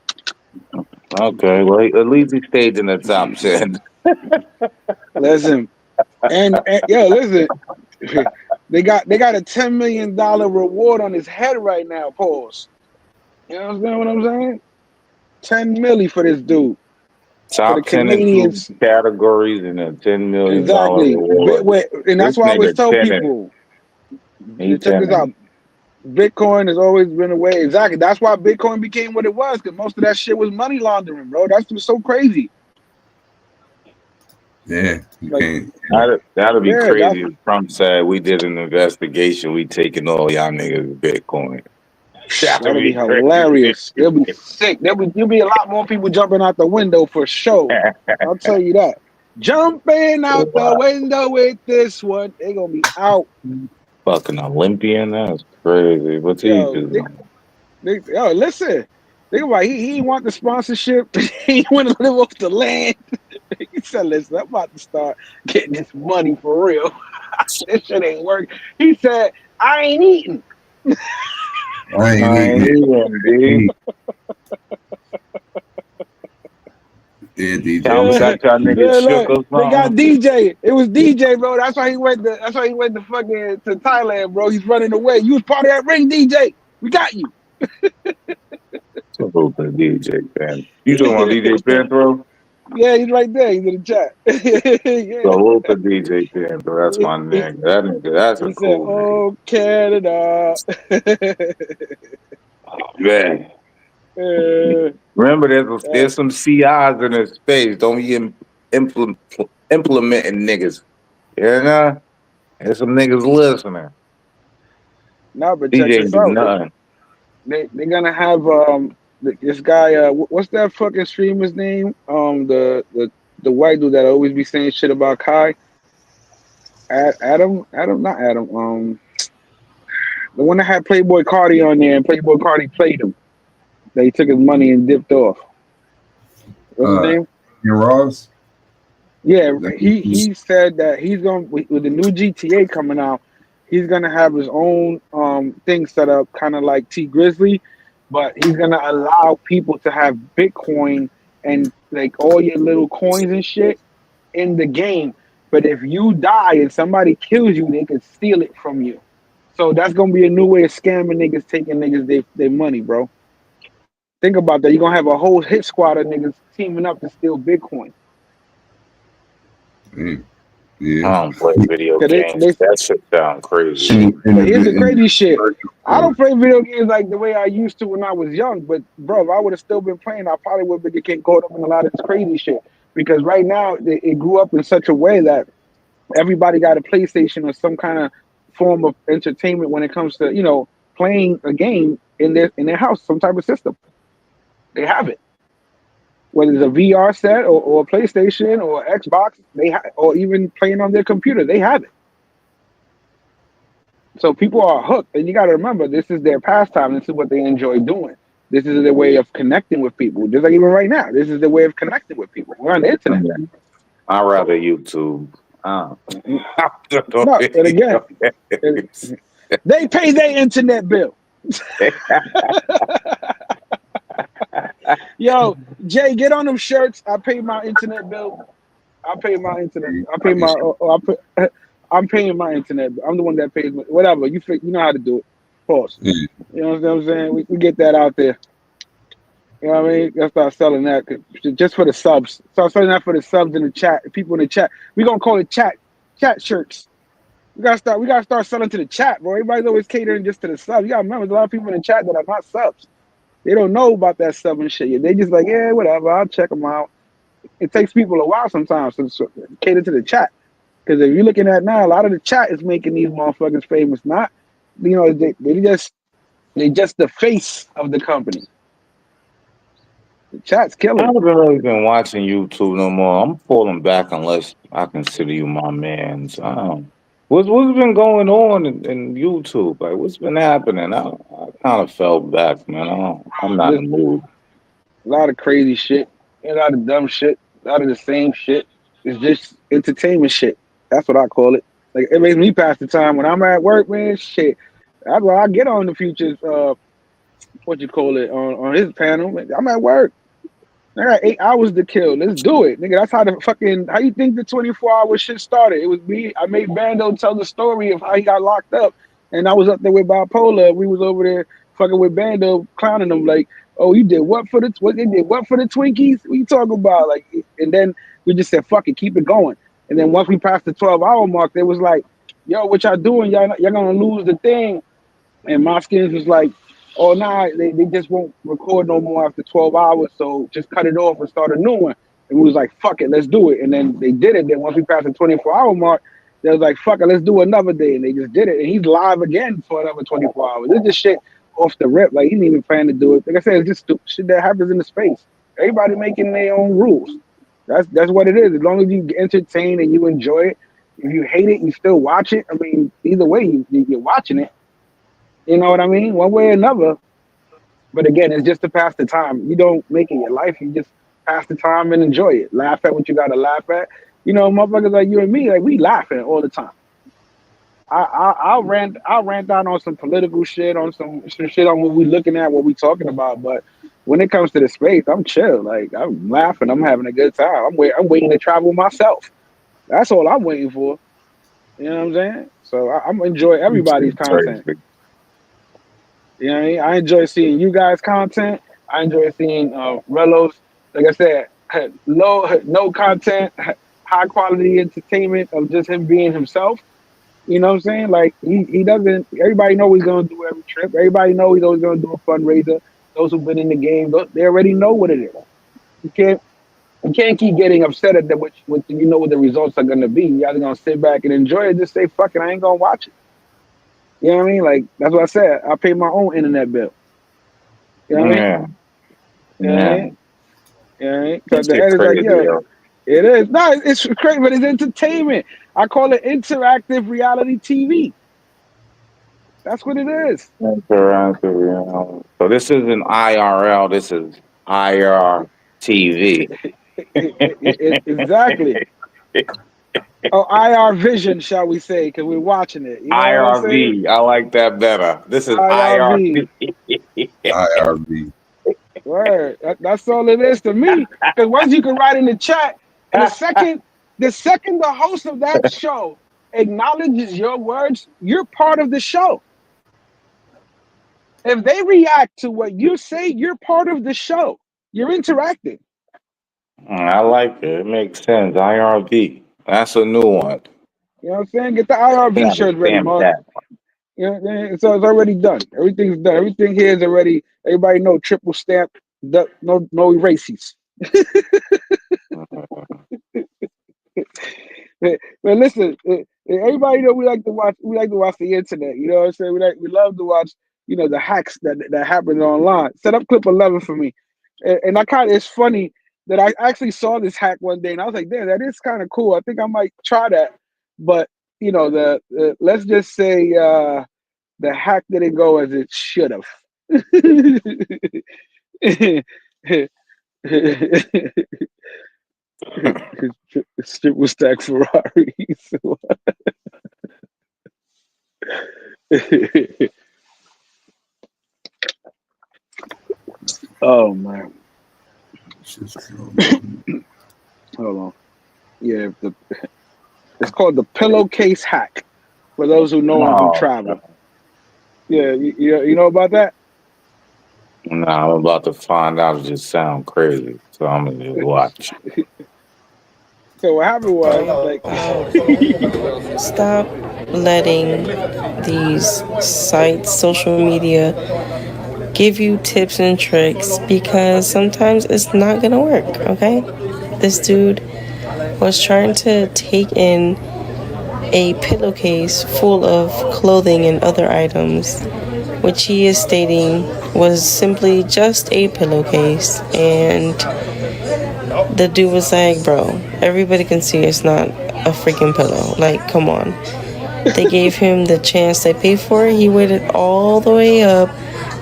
Okay, well, at least he stayed in the top 10. Listen, and yeah, listen. They got a $10 million reward on his head right now. Pause. You know what I'm saying? 10 milli for this dude. For the Top 10 in 2 Canadians. categories and a $10 million Exactly. reward. And This that's why I always nigga tell 10 it. people, He check this 10 out. it. Bitcoin has always been a way. Exactly. That's why Bitcoin became what it was, because most of that shit was money laundering, bro. That's what's so crazy. Yeah, you Like, can't. That'd be yeah, crazy that's if Trump said we did an investigation, we taking all y'all niggas Bitcoin. That'd that'll be be crazy. hilarious. It'll be sick. There'll be a lot more people jumping out the window for sure. I'll tell you that. Jumping out the window with this one, they gonna be out. Fucking Olympian, that's crazy. What's he Yo, do? listen. Think about it. He didn't want the sponsorship. He want to live off the land. He said, "Listen, I'm about to start getting this money for real. This shit ain't work." He said, "I ain't eating." I ain't eating, Yeah, DJ. Y'all got y'all niggas shook or They got something? DJ. It was DJ, bro. That's why he went to fucking to Thailand, bro. He's running away. You was part of that ring, DJ. We got you. Salute to DJ Pan. You talking about DJ Panthro? Yeah, he's right there. He's in the chat. Yeah. Salute to DJ Panthro. That's my nigga. That nigga, that's a He said, cool nigga. "Oh, Canada." Man. Remember, there's some CIs in this space. Don't be implementing niggas. You know? There's some niggas listening. No, but check DJ this do out. nothing. They're gonna have this guy. What's that fucking streamer's name? The white dude that always be saying shit about Kai. Adam, not Adam. The one that had Playboy Cardi on there, and Playboy Cardi played him. They took his money and dipped off. What's his name? Ross? Yeah, he said that he's going with the new GTA coming out. He's gonna have his own thing set up, kind of like T Grizzly, but he's gonna allow people to have Bitcoin and like all your little coins and shit in the game. But if you die and somebody kills you, they can steal it from you. So that's gonna be a new way of scamming niggas, taking niggas their money, bro. Think about that. You're gonna have a whole hit squad of niggas teaming up to steal Bitcoin. Yeah. I don't play video games. That shit sound crazy. But here's the crazy shit. I don't play video games like the way I used to when I was young. But bro, if I would have still been playing, I probably would have been caught up in a lot of this crazy shit. Because right now it grew up in such a way that everybody got a PlayStation or some kind of form of entertainment when it comes to playing a game in their house, some type of system. They have it. Whether it's a VR set or a PlayStation or Xbox, or even playing on their computer, they have it. So people are hooked, and you got to remember, this is their pastime. This is what they enjoy doing. This is their way of connecting with people. Just like even right now, this is their way of connecting with people. We're on the internet. I'd rather YouTube. No, and again, they pay their internet bill. Yo, Jay, get on them shirts. I pay my internet bill. I pay my internet. I'm paying my internet bill. I'm the one that pays. Whatever you know how to do it. Pause. You know what I'm saying? We get that out there. You know what I mean? Let's start selling that just for the subs. Start selling that for the subs in the chat. People in the chat. We gonna call it chat shirts. We gotta start selling to the chat, bro. Everybody's always catering just to the subs. You gotta remember, there's a lot of people in the chat that are not subs. They don't know about that sub and shit. They just like, yeah, whatever. I'll check them out. It takes people a while sometimes to cater to the chat. Because if you're looking at now, a lot of the chat is making these motherfuckers famous. Not, they just the face of the company. The chat's killing. I haven't really been watching YouTube no more. I'm pulling back unless I consider you my man. So, what's been going on in YouTube? Like, what's been happening? I kind of fell back, man. I'm not in the mood. A lot of crazy shit. A lot of dumb shit, a lot of the same shit. It's just entertainment shit. That's what I call it. Like it makes me pass the time when I'm at work, man. Shit, that's why I get on the Future's what you call it on his panel. I'm at work. I got 8 hours to kill. Let's do it, nigga. That's how how you think the 24-hour shit started? It was me. I made Bando tell the story of how he got locked up, and I was up there with Bipolar. We was over there fucking with Bando, clowning him like, "Oh, you did what for the they did what for the Twinkies? What you talking about?" Like, and then we just said, "Fuck it, keep it going." And then once we passed the 12-hour mark, they was like, "Yo, what y'all doing? Y'all gonna lose the thing." And Moskins was like, "Oh, nah, they just won't record no more after 12 hours, so just cut it off and start a new one." And we was like, "Fuck it, let's do it." And then they did it. Then once we passed the 24-hour mark, they was like, "Fuck it, let's do another day." And they just did it. And he's live again for another 24 hours. It's just shit off the rip. Like, he didn't even plan to do it. Like I said, it's just stupid shit that happens in the space. Everybody making their own rules. That's what it is. As long as you get entertained and you enjoy it, if you hate it, you still watch it. I mean, either way, you're watching it. You know what I mean? One way or another. But again, it's just to pass the time. You don't make it your life. You just pass the time and enjoy it. Laugh at what you got to laugh at. You know, motherfuckers like you and me, like, we laughing all the time. I'll rant out on some political shit, on some shit on what we looking at, what we talking about. But when it comes to the space, I'm chill. Like, I'm laughing. I'm having a good time. I'm waiting to travel myself. That's all I'm waiting for. You know what I'm saying? So I'm enjoy everybody's content. You know what I mean? I enjoy seeing you guys' content. I enjoy seeing Relo's, like I said, no content, high quality entertainment of just him being himself. You know what I'm saying? Like, he doesn't, everybody know he's going to do every trip. Everybody know he's always going to do a fundraiser. Those who've been in the game, they already know what it is. You can't keep getting upset at what you know what the results are going to be. You're either going to sit back and enjoy it, just say, fuck it, I ain't going to watch it. You know what I mean? Like, that's what I said. I pay my own internet bill. You know what I mean? You know what I mean? You know what I mean? So the end is like, yo, it is. No, it's crazy, but it's entertainment. I call it interactive reality TV. That's what it is. Interactive reality. So this isn't IRL, this is IR TV. Exactly. Oh, IR Vision, shall we say, because we're watching it. You know IRV. I like that better. This is IRV. IRV. Word. That's all it is to me. Because once you can write in the chat, and the second the host of that show acknowledges your words, you're part of the show. If they react to what you say, you're part of the show. You're interacting. I like it. It makes sense. IRV. That's a new one. You know what I'm saying? Get the IRV shirt ready, Mark. You know what I'm saying? So it's already done. Everything's done. Everything here is already, everybody know, triple stamp, no erases. But listen, everybody know we like to watch the internet. You know what I'm saying? We love to watch, you know, the hacks that happen online. Set up clip 11 for me. And it's funny that I actually saw this hack one day and I was like, damn, that is kind of cool. I think I might try that. But you know, the let's just say the hack didn't go as it should have. Triple stack Ferraris. Oh man. Hold on. Yeah, it's called the pillowcase hack. For those who know and who travel. Yeah, you know about that? Nah, I'm about to find out. It just sound crazy, so I'm gonna just watch. So what happened was, like, stop letting these sites, social media, give you tips and tricks because sometimes it's not gonna work. Okay, this dude was trying to take in a pillowcase full of clothing and other items, which he is stating was simply just a pillowcase, and the dude was like, bro, everybody can see it's not a freaking pillow. Like, come on. They gave him the chance they paid for it. He waited all the way up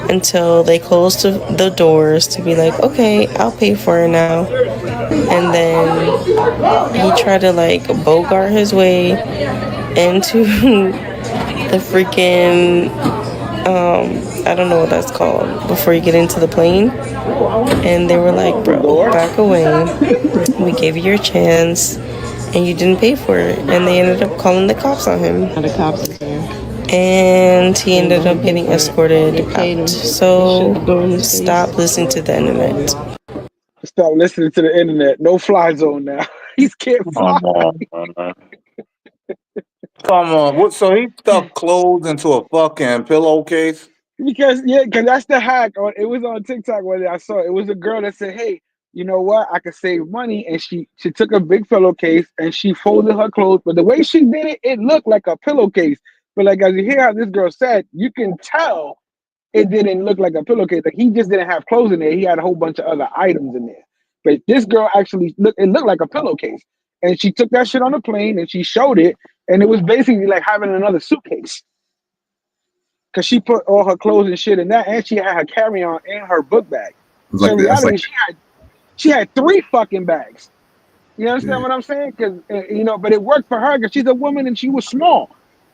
until they closed the doors to be like, okay, I'll pay for it now. And then he tried to like bogart his way into the freaking, I don't know what that's called, before you get into the plane. And they were like, bro, back away. We gave you your chance and you didn't pay for it. And they ended up calling the cops on him. The cops is here. And he ended up getting escorted out. So stop listening to the internet. Stop listening to the internet. No fly zone now. He's can't fly. Come on. What? So he stuck clothes into a fucking pillowcase? Because that's the hack. It was on TikTok where I saw it. It was a girl that said, "Hey, you know what? I could save money," and she took a big pillowcase and she folded her clothes. But the way she did it, it looked like a pillowcase. But like as you hear how this girl said, you can tell it didn't look like a pillowcase. Like he just didn't have clothes in there. He had a whole bunch of other items in there. But this girl actually it looked like a pillowcase. And she took that shit on the plane and she showed it, and it was basically like having another suitcase. Cause she put all her clothes and shit in that, and she had her carry-on and her book bag. So in reality, she had 3 fucking bags. You understand what I'm saying? Cause but it worked for her because she's a woman and she was small.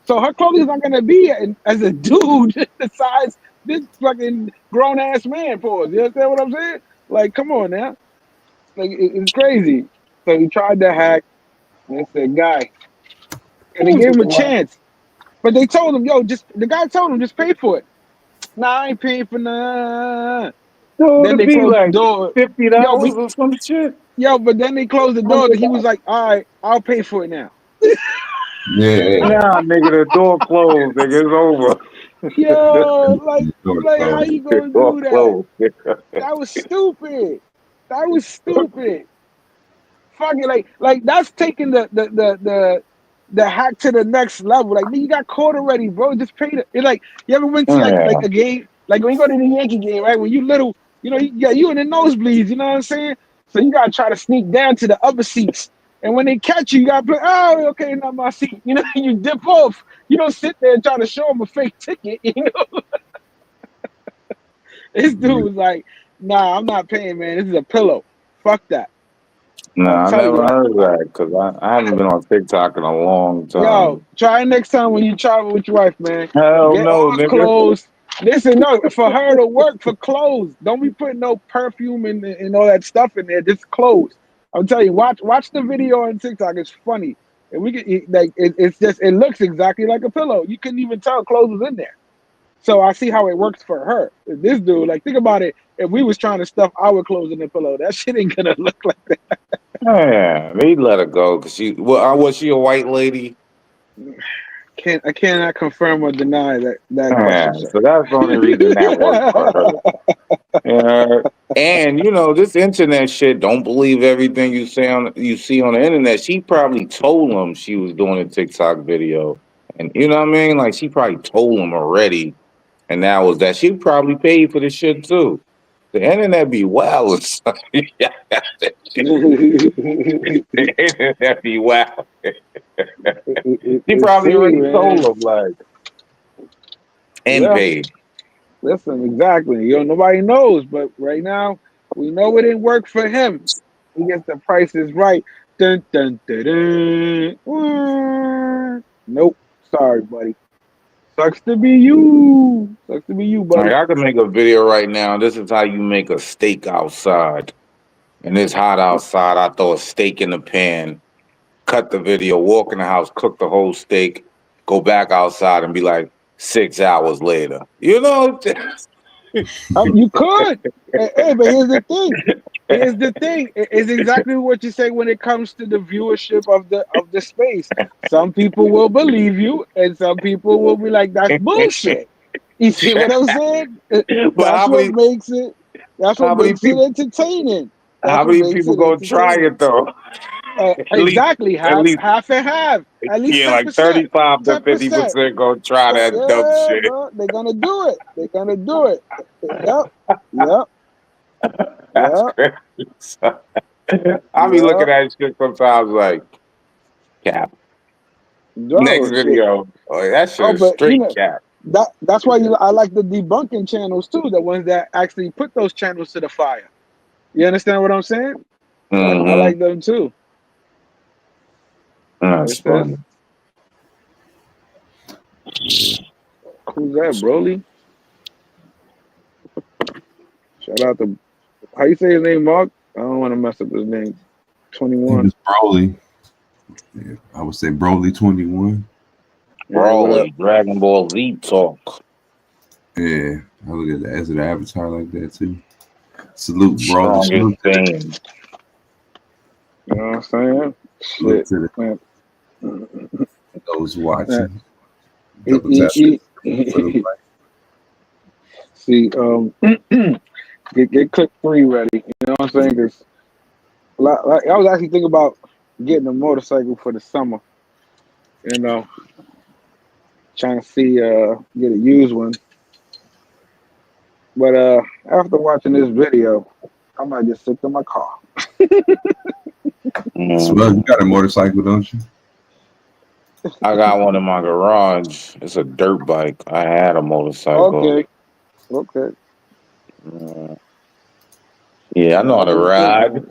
So her clothing is not gonna be as a dude the size this fucking grown ass man pulls. You understand what I'm saying? Like, come on now. Like it's crazy. So he tried to hack, and they said, "Guy," and they gave him a chance. But they told him, the guy told him, just pay for it. Nah, I ain't paying for none. No, Then they be closed like the door. $50 or some shit. Yo, but then they closed the door. He was like, all right, I'll pay for it now. Nah, nigga, the door closed. Nigga, it's over. Yo, like how you gonna do that? That was stupid. That was stupid. Fucking like that's taking the hack to the next level. Like, man, you got caught already, bro. Just pay it. It's like you ever went to like a game, like when you go to the Yankee game, right? When you little, you in the nosebleeds. You know what I'm saying? So you gotta try to sneak down to the upper seats. And when they catch you, you gotta play. Oh, okay, not my seat. You dip off. You don't sit there and try to show them a fake ticket. This dude was like, "Nah, I'm not paying, man. This is a pillow. Fuck that." Nah, I never heard that because I haven't been on TikTok in a long time. Yo, try it next time when you travel with your wife, man. Hell Get no, all nigga. clothes. Listen, no, for her to work for clothes. Don't be putting no perfume and all that stuff in there. Just clothes. I'm telling you, watch the video on TikTok. It's funny. And we can it looks exactly like a pillow. You couldn't even tell clothes was in there. So I see how it works for her. This dude, like, think about it. If we was trying to stuff our clothes in the pillow, that shit ain't gonna look like that. Yeah, they let her go because was she a white lady? I cannot confirm or deny that question. So that's the only reason that worked for her. And this internet shit. Don't believe everything you see on the internet. She probably told him she was doing a TikTok video, and you know what I mean. Like she probably told him already, and that was that. She probably paid for the shit too. The internet be wild. The internet be wild. He probably already told him, like, and paid. Listen, exactly. Nobody knows, but right now we know it didn't work for him. He gets the prices right. Dun, dun, dun, dun. Nope. Sorry, buddy. Sucks to be you. Sucks to be you, buddy. Like, I could make a video right now. This is how you make a steak outside. And it's hot outside. I throw a steak in the pan, cut the video, walk in the house, cook the whole steak, go back outside and be like 6 hours later. You could. Hey, but here's the thing. It's exactly what you say when it comes to the viewership of the space. Some people will believe you, and some people will be like, "That's bullshit." You see what I'm saying? That's what makes it entertaining. How many people gonna try it though? Exactly, half and half. At least 10%, like 35 to 50% gonna try that dumb shit. Bro, they're gonna do it. Yep. I be looking at shit sometimes like, cap. Next video, that shit is straight cap. That's why I like the debunking channels too, the ones that actually put those channels to the fire. You understand what I'm saying? I like them too. That's funny. Who's that, Broly? Shout out to, how you say his name, Mark? I don't want to mess up his name. 21. It's Broly. Yeah, I would say Broly 21. Broly, Dragon Ball Z talk. Yeah, I look at that as an avatar like that too. Salute, bro. Salute to You know what I'm saying? Shit, man. those watching. See, get click 3 ready. You know what I'm saying? Because I was actually thinking about getting a motorcycle for the summer. You know, trying to see get a used one. But after watching this video, I might just stick to my car. Well, you got a motorcycle, don't you? I got one in my garage. It's a dirt bike. I had a motorcycle. Okay. Yeah, I know how to ride. Hey,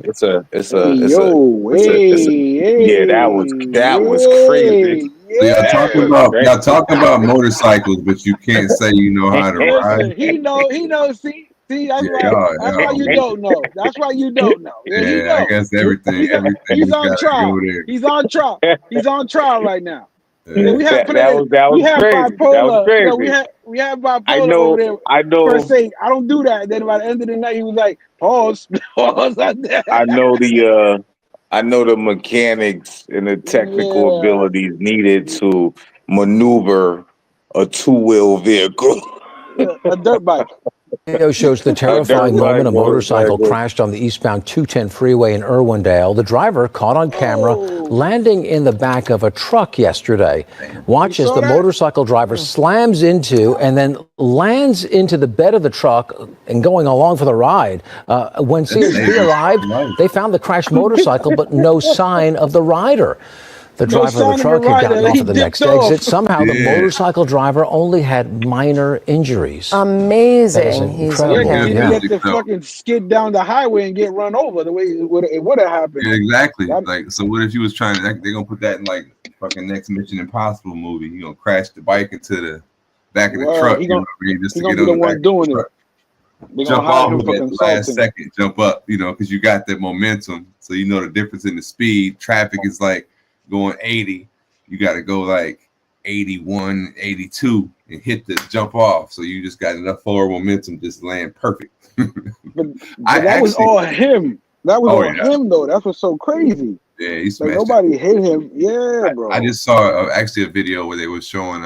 yeah, that was crazy. So y'all talking about motorcycles, but you can't say you know how to ride. He knows. See, that's why you don't know. That's why you don't know. Yeah, I guess everything. He's on trial. He's on trial. He's on trial right now. We have that was crazy. bipolar. That was crazy. We have bipolar over there. I know. First say I don't do that. Then by the end of the night, he was like, pause. I know the mechanics and the technical abilities needed to maneuver a 2-wheel vehicle. A dirt bike. Video shows the terrifying moment a motorcycle crashed on the eastbound 210 freeway in Irwindale. The driver caught on camera landing in the back of a truck yesterday. Watch as the motorcycle driver slams into and then lands into the bed of the truck and going along for the ride. When CHP arrived, they found the crashed motorcycle, but no sign of the rider. The driver of the truck had gotten off at the next exit. Somehow, the motorcycle driver only had minor injuries. Amazing. He's okay. He let the fucking skid down the highway and get run over the way it would have happened. Yeah, exactly. Like, so what if you was trying to? They're gonna put that in like fucking next Mission Impossible movie. You gonna crash the bike into the back of the truck? He's gonna be the one doing it. Jump off at the last second, jump up. You know, because you got that momentum, so you know the difference in the speed. Traffic is like going 80, you got to go like 81, 82 and hit the jump off. So you just got enough forward momentum, just land perfect. but that was all him. That was all him, though. That's what's so crazy. Yeah, he smashed nobody hit him. Yeah, bro. I just saw actually a video where they were showing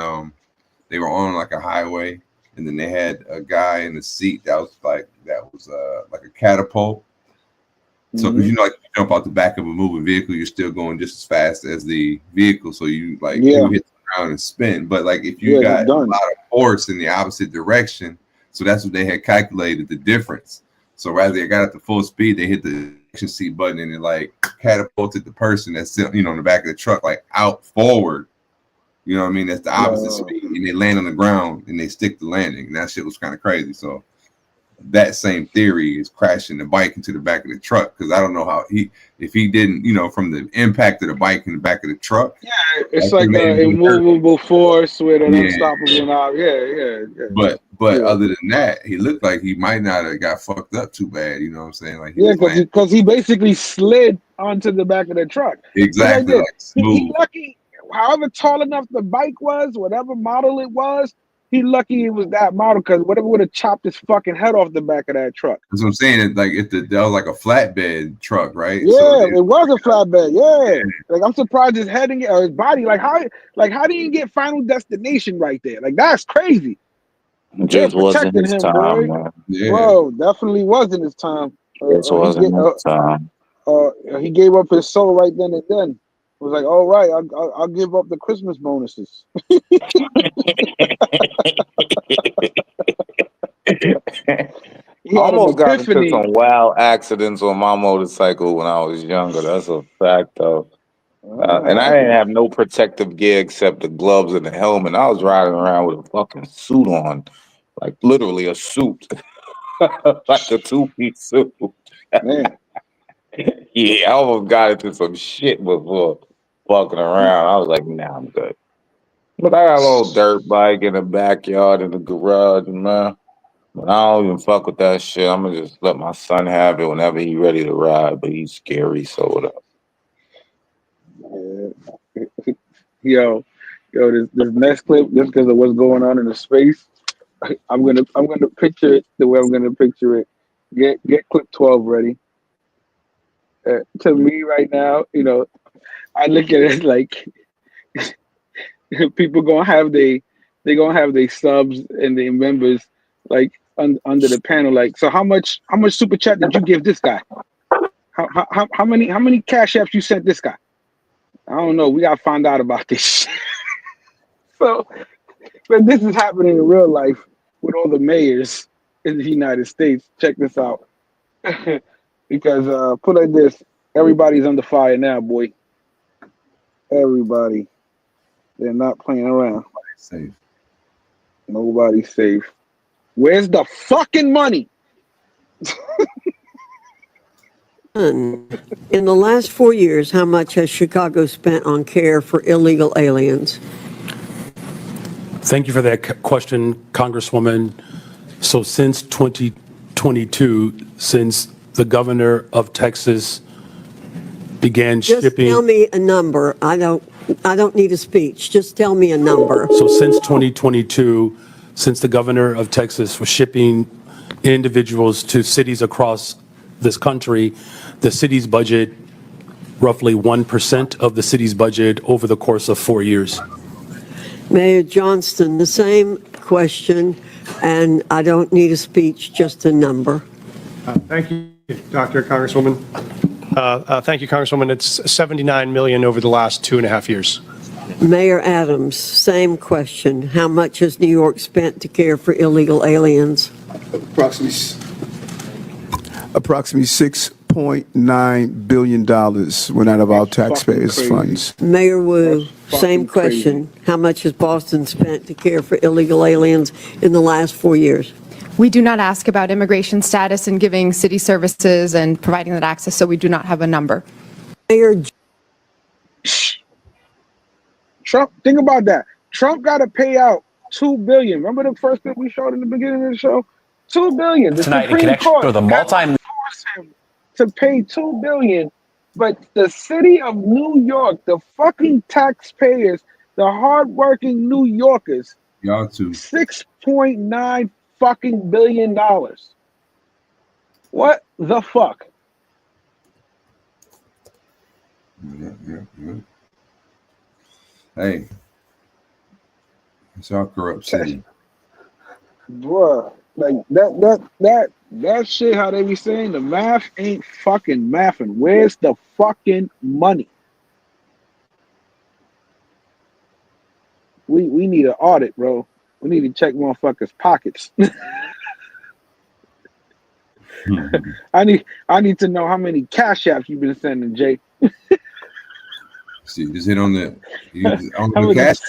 they were on like a highway, and then they had a guy in the seat that was like a catapult. So, because you know, like you jump out the back of a moving vehicle, you're still going just as fast as the vehicle. So you you hit the ground and spin. But like if you got a lot of force in the opposite direction, so that's what they had calculated the difference. So rather they got at the full speed, they hit the action seat button and it like catapulted the person that's in the back of the truck like out forward. You know what I mean? That's the opposite speed, and they land on the ground and they stick the landing. And that shit was kind of crazy. So that same theory is crashing the bike into the back of the truck, because I don't know how if he didn't, from the impact of the bike in the back of the truck. Yeah, it's like an immovable force with an unstoppable knob. Yeah. But other than that, he looked like he might not have got fucked up too bad. You know what I'm saying? Like because he basically slid onto the back of the truck. Exactly. Like he lucky, however tall enough the bike was, whatever model it was. He lucky it was that model, because whatever would have chopped his fucking head off the back of that truck. That's what I'm saying. Like that was like a flatbed truck, right? Yeah, so it was a flatbed. Yeah, like I'm surprised his head and his body. Like how did he get Final Destination right there? Like that's crazy. Just wasn't his time, man. Yeah. Bro, definitely wasn't his time. Just wasn't his time. He gave up his soul right then and then. It was like, all right, I'll give up the Christmas bonuses. I almost got into some wild accidents on my motorcycle when I was younger. That's a fact, though. And I didn't have no protective gear except the gloves and the helmet. I was riding around with a fucking suit on, like literally a suit, like a two-piece suit. Yeah, I almost got into some shit before fucking around. I was like, nah, I'm good. But I got a little dirt bike in the backyard in the garage, man. But I don't even fuck with that shit. I'm gonna just let my son have it whenever he's ready to ride. But he's scary, so whatever. Yo, this next clip, just because of what's going on in the space, I'm gonna picture it the way I'm gonna picture it. Get clip 12 ready. To me right now, I look at it like people gonna have they subs and their members like under the panel. Like, so how much super chat did you give this guy? How many cash apps you sent this guy? I don't know. We gotta find out about this shit. So, but this is happening in real life with all the mayors in the United States. Check this out. Because put like this, everybody's under fire now, boy. Everybody. They're not playing around. Safe. Nobody's safe. Where's the fucking money? In the last 4 years, how much has Chicago spent on care for illegal aliens? Thank you for that question, Congresswoman. So since 2022, since the governor of Texas began Just shipping. tell me a number. I don't need a speech. Just tell me a number. So since 2022, since the governor of Texas was shipping individuals to cities across this country, the city's budget, roughly 1% of the city's budget over the course of 4 years. Mayor Johnston, the same question, and I don't need a speech, just a number. Thank you, Dr. Congresswoman. Thank you, Congresswoman. It's $79 million over the last 2.5 years. Mayor Adams, same question. How much has New York spent to care for illegal aliens? Approximately $6.9 billion went out of our taxpayers' funds. Mayor Wu, same question. How much has Boston spent to care for illegal aliens in the last 4 years? We do not ask about immigration status and giving city services and providing that access, so we do not have a number. Mayor Trump, think about that. Trump got to pay out $2 billion. Remember the first thing we showed in the beginning of the show? $2 billion. The Tonight in Supreme connection Court with a got to force him to pay $2 billion, but the city of New York, the fucking taxpayers, the hardworking New Yorkers, y'all too, $6.9 fucking billion. What the fuck? Yeah. Hey, it's our corrupt city. Bruh, like that shit, how they be saying the math ain't fucking mathing. Where's the fucking money? We need an audit, bro. We need to check motherfuckers' pockets. I need to know how many cash apps you've been sending, Jay. See, just hit on the cash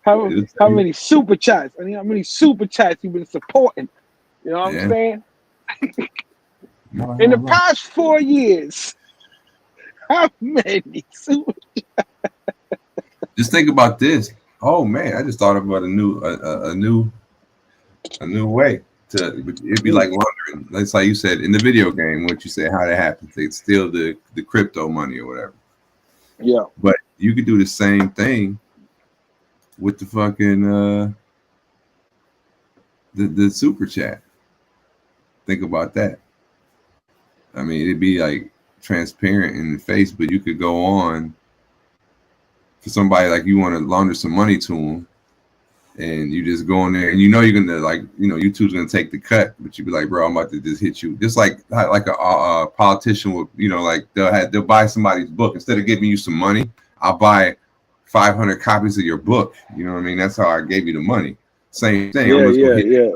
how many super chats? I mean, how many super chats you've been supporting? You know what I'm saying? In the past 4 years, how many super chats? Just think about this. Oh man, I just thought about a new way to. It'd be like laundering. That's like you said in the video game. What you said, how that happens? They steal the crypto money or whatever. Yeah. But you could do the same thing with the fucking the super chat. Think about that. I mean, it'd be like transparent in the face, but you could go on for somebody like you want to launder some money to them, and you just go in there, and you're gonna YouTube's gonna take the cut, but you be like, bro, I'm about to just hit you, just like a politician would, like they'll buy somebody's book instead of giving you some money. I'll buy 500 copies of your book. You know what I mean? That's how I gave you the money. Same thing. Yeah.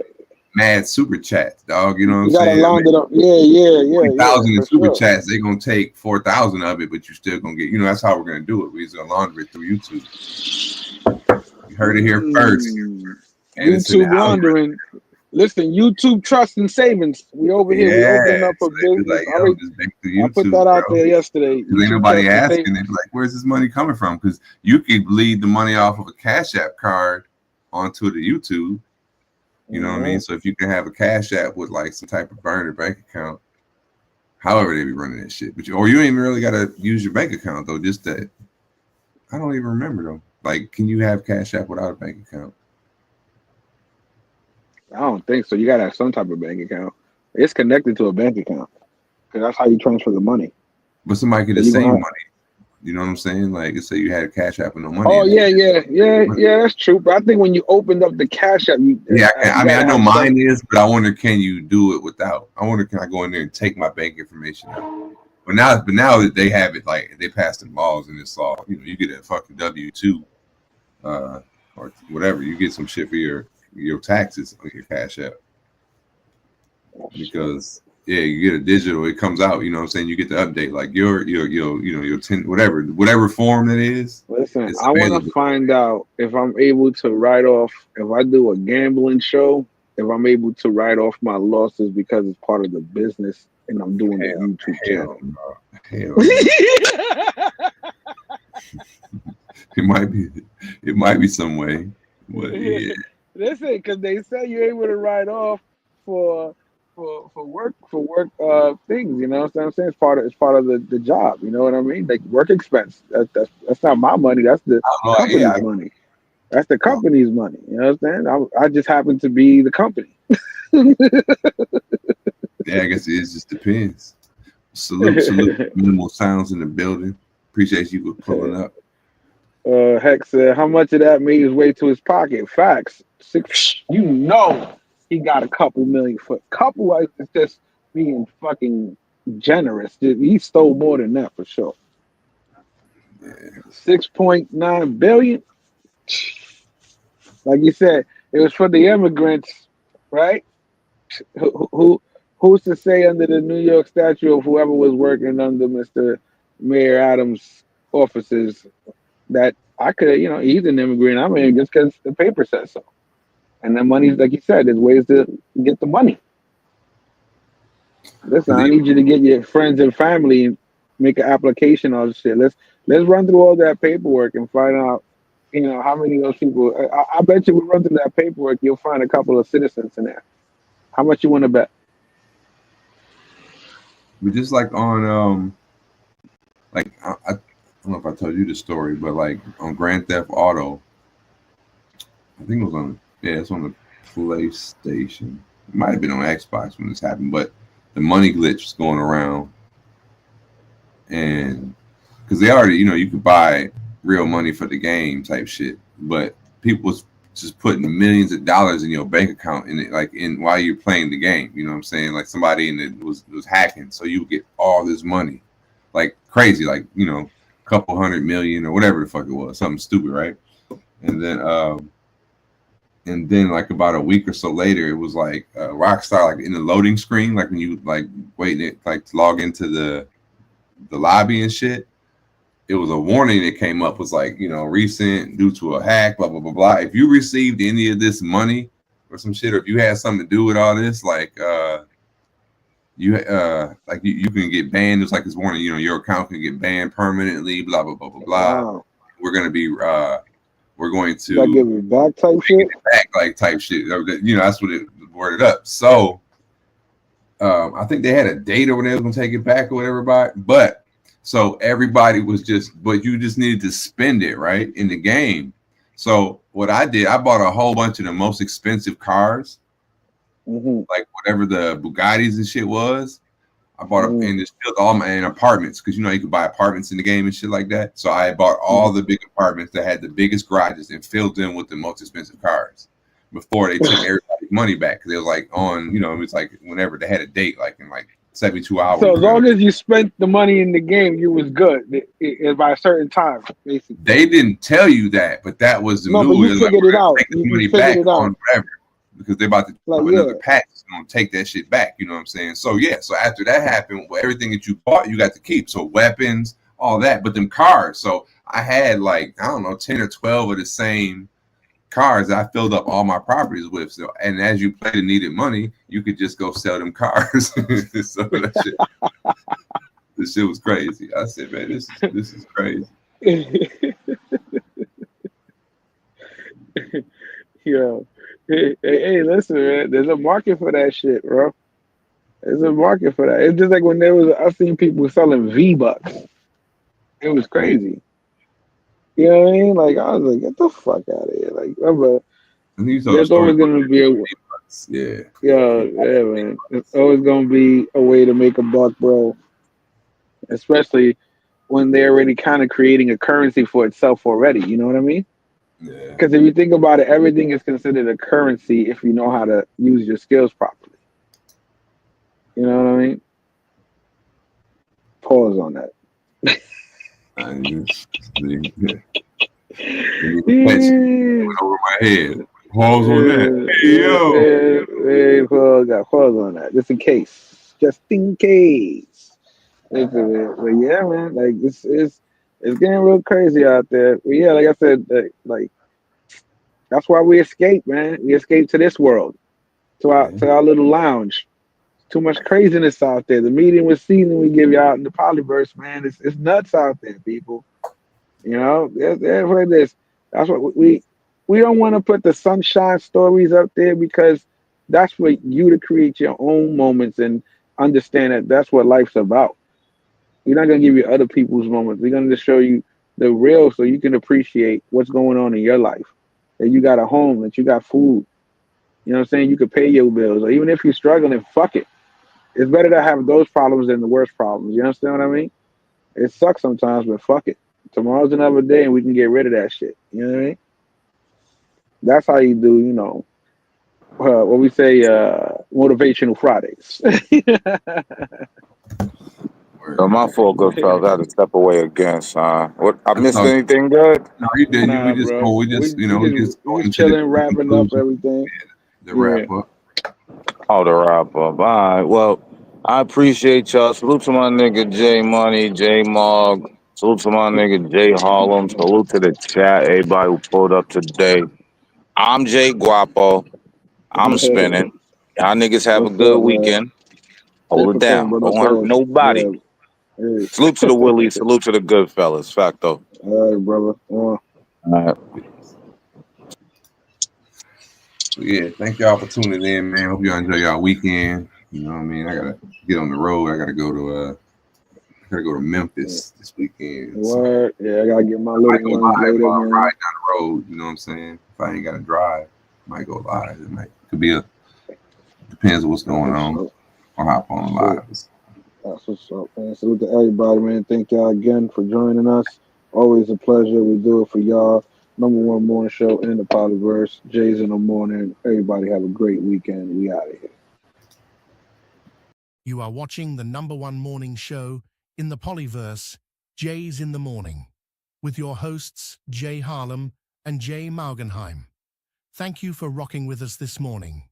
mad super chats, dog. You know what I'm You gotta saying? line it up. Yeah. 20,000 in For super sure. chats, they're gonna take 4,000 of it, but you still gonna get. You know, that's how we're gonna do it. We're just gonna launder it through YouTube. You heard it here first. And it's in the YouTube laundering. Listen, YouTube trust and savings. We over here. We opening up a business. Like, I yo, just make the YouTube, I put that out bro. there yesterday. 'Cause ain't nobody asking. They're like, "Where's this money coming from?" Because you could lead the money off of a Cash App card onto the YouTube. You know what I mean? So if you can have a Cash App with like some type of burner bank account, however they be running that shit, but you ain't even really gotta use your bank account though. Just that, I don't even remember though. Like, can you have Cash App without a bank account? I don't think so. You gotta have some type of bank account. It's connected to a bank account because that's how you transfer the money. But somebody could So have you same gonna- money. You know what I'm saying? Like, say you had a Cash App with no money. Oh in it. yeah. That's true. But I think when you opened up the Cash App, Yeah, I mean, I know mine is. is, but I wonder, can you do it without? I wonder, can I go in there and take my bank information out? But now that they have it, like they passed the laws and it's all, you know, you get a fucking W-2, or whatever, you get some shit for your taxes on your Cash App. Because you get a digital, it comes out, you know what I'm saying? You get the update, like your 10, whatever form it is. Listen, it's I want available. to find out if I'm able to write off, if I do a gambling show, if I'm able to write off my losses because it's part of the business and I'm doing a YouTube channel. Hell no. It might be some way. But yeah. Listen, because they say you're able to write off for work things. You know what I'm saying? It's part of the job. You know what I mean? Like work expense. That's not my money. That's the company's money. That's the company's money. You know what I'm saying? I just happen to be the company. Yeah, I guess it just depends. Salute. Minimal sounds in the building. Appreciate you for pulling up. Hex said, how much of that made his way to his pocket? Facts. You know he got a couple million for couple. Like, it's just being fucking generous. He stole more than that for sure. 6.9 billion. Like you said, it was for the immigrants, right? Who's to say under the New York statute of whoever was working under Mr. Mayor Adams' offices that I could, he's an immigrant. I mean, just because the paper says so. And the money's, like you said, there's ways to get the money. Listen, I need you to get your friends and family and make an application on this shit. Let's run through all that paperwork and find out, how many of those people. I bet you we run through that paperwork, you'll find a couple of citizens in there. How much you want to bet? We just like on I don't know if I told you the story, but like on Grand Theft Auto, I think it was on it's on the PlayStation. It might have been on Xbox when this happened, but the money glitch was going around, and because they already, you could buy real money for the game type shit, but people was just putting millions of dollars in your bank account in it, like while you're playing the game. You know what I'm saying? Like somebody in it was hacking, so you would get all this money, like crazy, like a couple $100 million or whatever the fuck it was, something stupid, right? And then like about a week or so later, it was like Rockstar, like in the loading screen, like when you like waiting like to log into the lobby and shit. It was a warning that came up, was like, recent due to a hack, blah, blah, blah, blah. If you received any of this money or some shit, or if you had something to do with all this, like you can get banned. It's like this warning, your account can get banned permanently, blah, blah, blah, blah, blah. Wow. We're going to give it back type shit? Back like type shit. That's what it worded up. So I think they had a date or when they was going to take it back or whatever, but so everybody was but you just needed to spend it, right, in the game. So what I did, I bought a whole bunch of the most expensive cars, like whatever the Bugattis and shit was. I bought and just filled all my apartments, because you could buy apartments in the game and shit like that. So I bought all the big apartments that had the biggest garages and filled them with the most expensive cars before they took everybody's money back, because it was like on, it was like whenever they had a date, like in like 72 hours. So as long as you spent the money in the game, you was good by a certain time, basically. They didn't tell you that, but that was the no, move. but you figured it out. Take the money figured back it out. on whatever. because they're about to Like, drop another patch. It's gonna take that shit back. You know what I'm saying? So yeah. So after that happened, well, everything that you bought, you got to keep. So weapons, all that, but them cars. So I had like, I don't know, 10 or 12 of the same cars I filled up all my properties with. So, and as you played and needed money, you could just go sell them cars. So that shit, this shit was crazy. I said, man, this is crazy. Yo, hey, listen, man. There's a market for that shit, bro. There's a market for that. It's just like when I've seen people selling V-Bucks. It was crazy. You know what I mean? Like, I was like, get the fuck out of here. Like, there's always going to be yeah, man. It's always going to be a way to make a buck, bro. Especially when they're already kind of creating a currency for itself already. You know what I mean? Yeah. Because if you think about it, everything is considered a currency if you know how to use your skills properly. You know what I mean? Pause on that. Went over my head. Pause on that. Hey, yo. Pause on that. Just in case. Just in case. But yeah, man. Like, it's getting real crazy out there. But yeah, like I said, like that's why we escape, man. We escape to this world, to our little lounge. Too much craziness out there. The medium with season we give you out in the polyverse, man. It's nuts out there, people. You know, that's what we don't want to put the sunshine stories up there, because that's for you to create your own moments and understand that that's what life's about. We're not gonna give you other people's moments. We're gonna just show you the real, so you can appreciate what's going on in your life. That you got a home, that you got food. You know what I'm saying? You could pay your bills, or even if you're struggling, fuck it. It's better to have those problems than the worst problems. You understand what I mean? It sucks sometimes, but fuck it. Tomorrow's another day, and we can get rid of that shit. You know what I mean? That's how you do, you know, what we say, motivational Fridays. So my fault, good fellas. I had to step away again, son. What, I missed anything good? No, you didn't. We just chilling, wrapping up everything. The wrap up. Oh, the wrap up. All right. Well, I appreciate y'all. Salute to my nigga J Money, J Mog. Salute to my nigga J Harlem. Salute to the chat, everybody who pulled up today. I'm Jay Guapo. I'm spinning. Y'all niggas have a good weekend. Hold it down. Don't hurt nobody. Salute to the Willies. Salute to the good fellas. Facto. All right, brother. All right. Yeah, thank y'all for tuning in, man. Hope y'all enjoy y'all weekend. You know what I mean? I gotta get on the road. I gotta go to Memphis this weekend. What? Yeah, I gotta get my little one ride down the road. You know what I'm saying? If I ain't gotta drive, I might go live. Could be depends on what's going on. I'll hop on live. That's what's up, man. Salute to everybody, man. Thank y'all again for joining us. Always a pleasure. We do it for y'all. #1 morning show in the Polyverse. Jay's in the morning. Everybody have a great weekend. We out of here. You are watching the #1 morning show in the Polyverse, Jay's in the Morning, with your hosts Jay Harlem and Jay Maugenheim. Thank you for rocking with us this morning.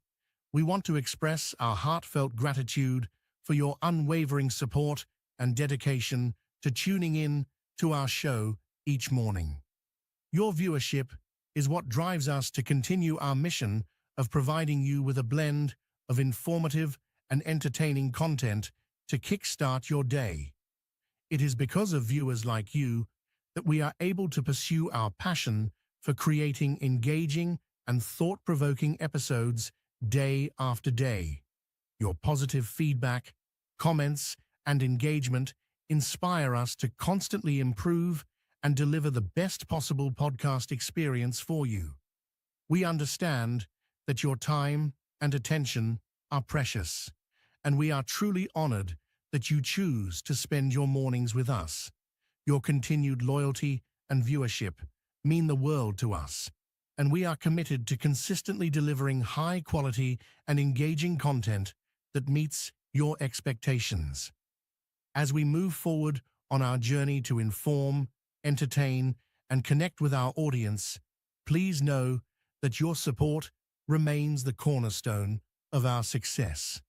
We want to express our heartfelt gratitude for your unwavering support and dedication to tuning in to our show each morning. Your viewership is what drives us to continue our mission of providing you with a blend of informative and entertaining content to kickstart your day. It is because of viewers like you that we are able to pursue our passion for creating engaging and thought-provoking episodes day after day. Your positive feedback, comments, and engagement inspire us to constantly improve and deliver the best possible podcast experience for you. We understand that your time and attention are precious, and we are truly honored that you choose to spend your mornings with us. Your continued loyalty and viewership mean the world to us, and we are committed to consistently delivering high-quality and engaging content that meets your expectations. As we move forward on our journey to inform, entertain, and connect with our audience, please know that your support remains the cornerstone of our success.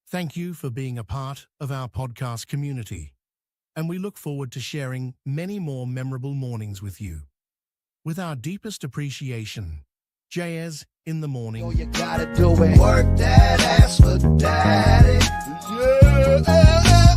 Thank you for being a part of our podcast community, and we look forward to sharing many more memorable mornings with you. With our deepest appreciation, Jayez in the Morning. You gotta do it. Work that ass for daddy. Yeah.